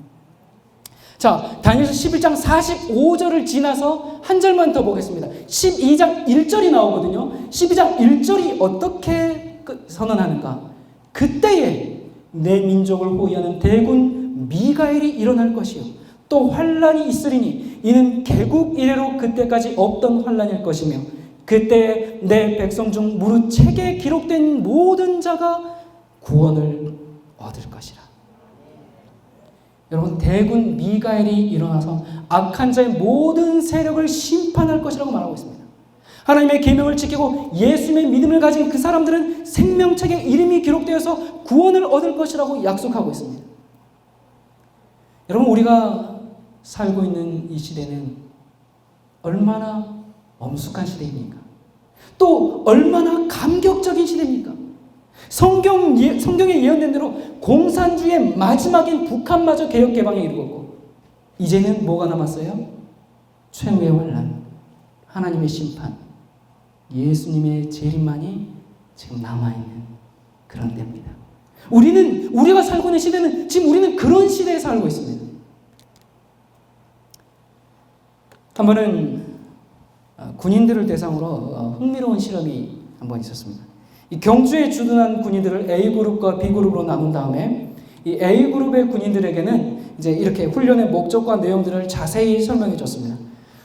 자, 다니엘서 11장 45절을 지나서 한 절만 더 보겠습니다. 12장 1절이 나오거든요. 12장 1절이 어떻게 선언하는가? 그때에 내 민족을 호위하는 대군 미가엘이 일어날 것이요 또 환란이 있으리니 이는 개국 이래로 그때까지 없던 환란일 것이며 그때 내 백성 중 무릇 책에 기록된 모든 자가 구원을 얻을 것이라. 여러분, 대군 미가엘이 일어나서 악한 자의 모든 세력을 심판할 것이라고 말하고 있습니다. 하나님의 계명을 지키고 예수님의 믿음을 가진 그 사람들은 생명책에 이름이 기록되어서 구원을 얻을 것이라고 약속하고 있습니다. 여러분, 우리가 살고 있는 이 시대는 얼마나 엄숙한 시대입니까? 또 얼마나 감격적인 시대입니까? 성경에 예언된 대로 공산주의의 마지막인 북한마저 개혁 개방에 이르렀고 이제는 뭐가 남았어요? 최후의 환란, 하나님의 심판, 예수님의 재림만이 지금 남아있는 그런 때입니다. 우리가 살고 있는 시대는 지금 우리는 그런 시대에 살고 있습니다. 한 번은 군인들을 대상으로 흥미로운 실험이 한 번 있었습니다. 이 경주에 주둔한 군인들을 A그룹과 B그룹으로 나눈 다음에 이 A그룹의 군인들에게는 이제 이렇게 훈련의 목적과 내용들을 자세히 설명해 줬습니다.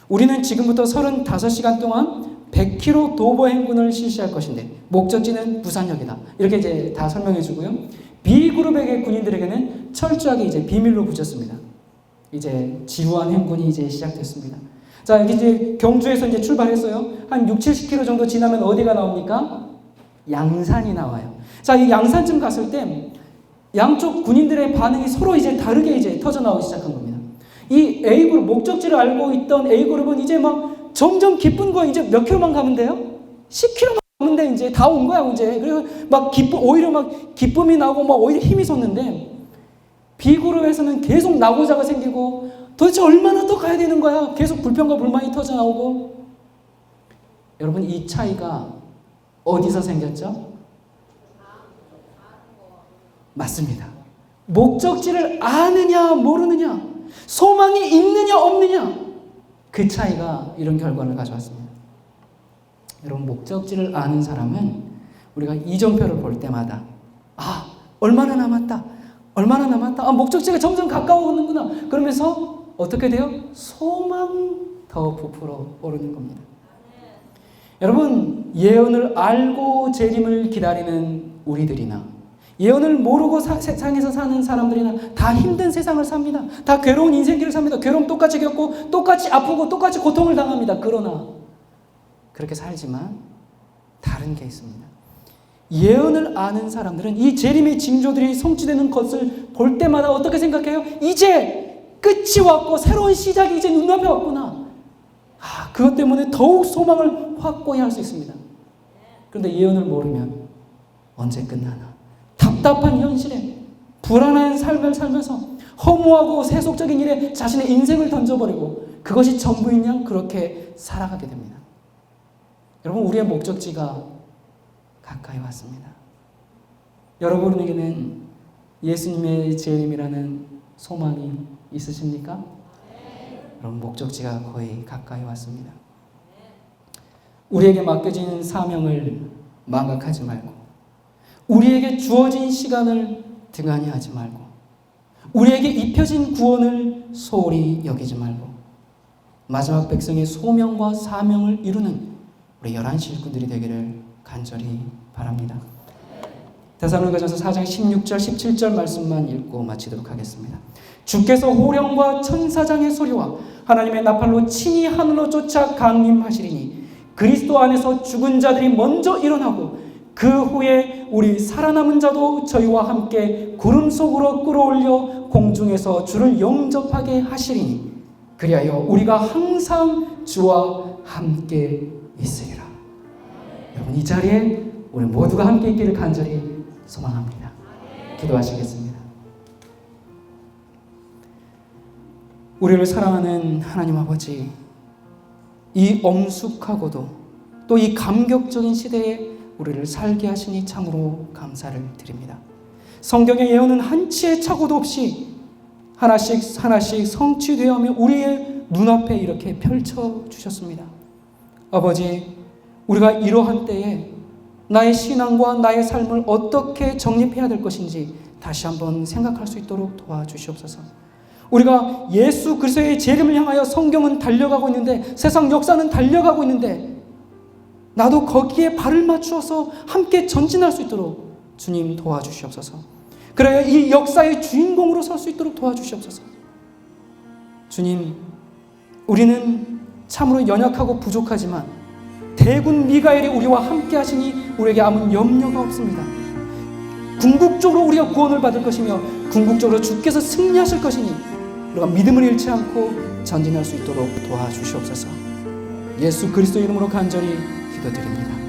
우리는 지금부터 35시간 동안 100km 도보 행군을 실시할 것인데 목적지는 부산역이다. 이렇게 이제 다 설명해 주고요. B그룹의 군인들에게는 철저하게 이제 비밀로 붙였습니다. 이제 지루한 행군이 이제 시작됐습니다. 자, 여기 이제 경주에서 이제 출발했어요. 한 60-70km 정도 지나면 어디가 나옵니까? 양산이 나와요. 자, 이 양산쯤 갔을 때 양쪽 군인들의 반응이 서로 이제 다르게 이제 터져 나오기 시작한 겁니다. 이 A그룹, 목적지를 알고 있던 A그룹은 이제 막 점점 기쁜 거예요. 이제 몇 킬로만 가면 돼요? 10km만 가면 돼. 이제 다 온 거야, 이제. 그리고 막 오히려 막 기쁨이 나고 막 오히려 힘이 솟는데 B그룹에서는 계속 낙오자가 생기고 도대체 얼마나 더 가야 되는 거야? 계속 불평과 불만이 터져 나오고. 여러분, 이 차이가 어디서 생겼죠? 맞습니다. 목적지를 아느냐 모르느냐, 소망이 있느냐 없느냐, 그 차이가 이런 결과를 가져왔습니다. 여러분, 목적지를 아는 사람은 우리가 이정표를 볼 때마다 얼마나 남았다, 얼마나 남았다, 목적지가 점점 가까워오는구나, 그러면서 어떻게 돼요? 소망 더 부풀어 오르는 겁니다. 여러분, 예언을 알고 재림을 기다리는 우리들이나 예언을 모르고 세상에서 사는 사람들이나 다 힘든 세상을 삽니다. 다 괴로운 인생길을 삽니다. 괴로움 똑같이 겪고 똑같이 아프고 똑같이 고통을 당합니다. 그러나 그렇게 살지만 다른 게 있습니다. 예언을 아는 사람들은 이 재림의 징조들이 성취되는 것을 볼 때마다 어떻게 생각해요? 이제 끝이 왔고 새로운 시작이 이제 눈앞에 왔구나. 그것 때문에 더욱 소망을 확고히 할 수 있습니다. 그런데 예언을 모르면 언제 끝나나? 답답한 현실에 불안한 삶을 살면서 허무하고 세속적인 일에 자신의 인생을 던져버리고 그것이 전부인 양 그렇게 살아가게 됩니다. 여러분, 우리의 목적지가 가까이 왔습니다. 여러분에게는 예수님의 재림이라는 소망이 있으십니까? 여러분, 목적지가 거의 가까이 왔습니다. 우리에게 맡겨진 사명을 망각하지 말고 우리에게 주어진 시간을 등한히 하지 말고 우리에게 입혀진 구원을 소홀히 여기지 말고 마지막 백성의 소명과 사명을 이루는 우리 11시 일꾼들이 되기를 간절히 바랍니다. 데살로니가전서 4장 16절 17절 말씀만 읽고 마치도록 하겠습니다. 주께서 호령과 천사장의 소리와 하나님의 나팔로 친히 하늘로 쫓아 강림하시리니 그리스도 안에서 죽은 자들이 먼저 일어나고 그 후에 우리 살아남은 자도 저희와 함께 구름 속으로 끌어올려 공중에서 주를 영접하게 하시리니 그리하여 우리가 항상 주와 함께 있으리라. 여러분, 이 자리에 우리 모두가 함께 있기를 간절히 소망합니다. 기도하시겠습니다. 우리를 사랑하는 하나님 아버지, 이 엄숙하고도 또 이 감격적인 시대에 우리를 살게 하시니 참으로 감사를 드립니다. 성경의 예언은 한치의 착오도 없이 하나씩 하나씩 성취되어며 우리의 눈앞에 이렇게 펼쳐주셨습니다. 아버지, 우리가 이러한 때에 나의 신앙과 나의 삶을 어떻게 정립해야 될 것인지 다시 한번 생각할 수 있도록 도와주시옵소서. 우리가 예수 그리스도의 재림을 향하여 성경은 달려가고 있는데, 세상 역사는 달려가고 있는데, 나도 거기에 발을 맞추어서 함께 전진할 수 있도록 주님 도와주시옵소서. 그래야 이 역사의 주인공으로 설 수 있도록 도와주시옵소서. 주님, 우리는 참으로 연약하고 부족하지만 대군 미가엘이 우리와 함께 하시니 우리에게 아무 염려가 없습니다. 궁극적으로 우리가 구원을 받을 것이며 궁극적으로 주께서 승리하실 것이니 우리가 믿음을 잃지 않고 전진할 수 있도록 도와주시옵소서. 예수 그리스도 이름으로 간절히 기도드립니다.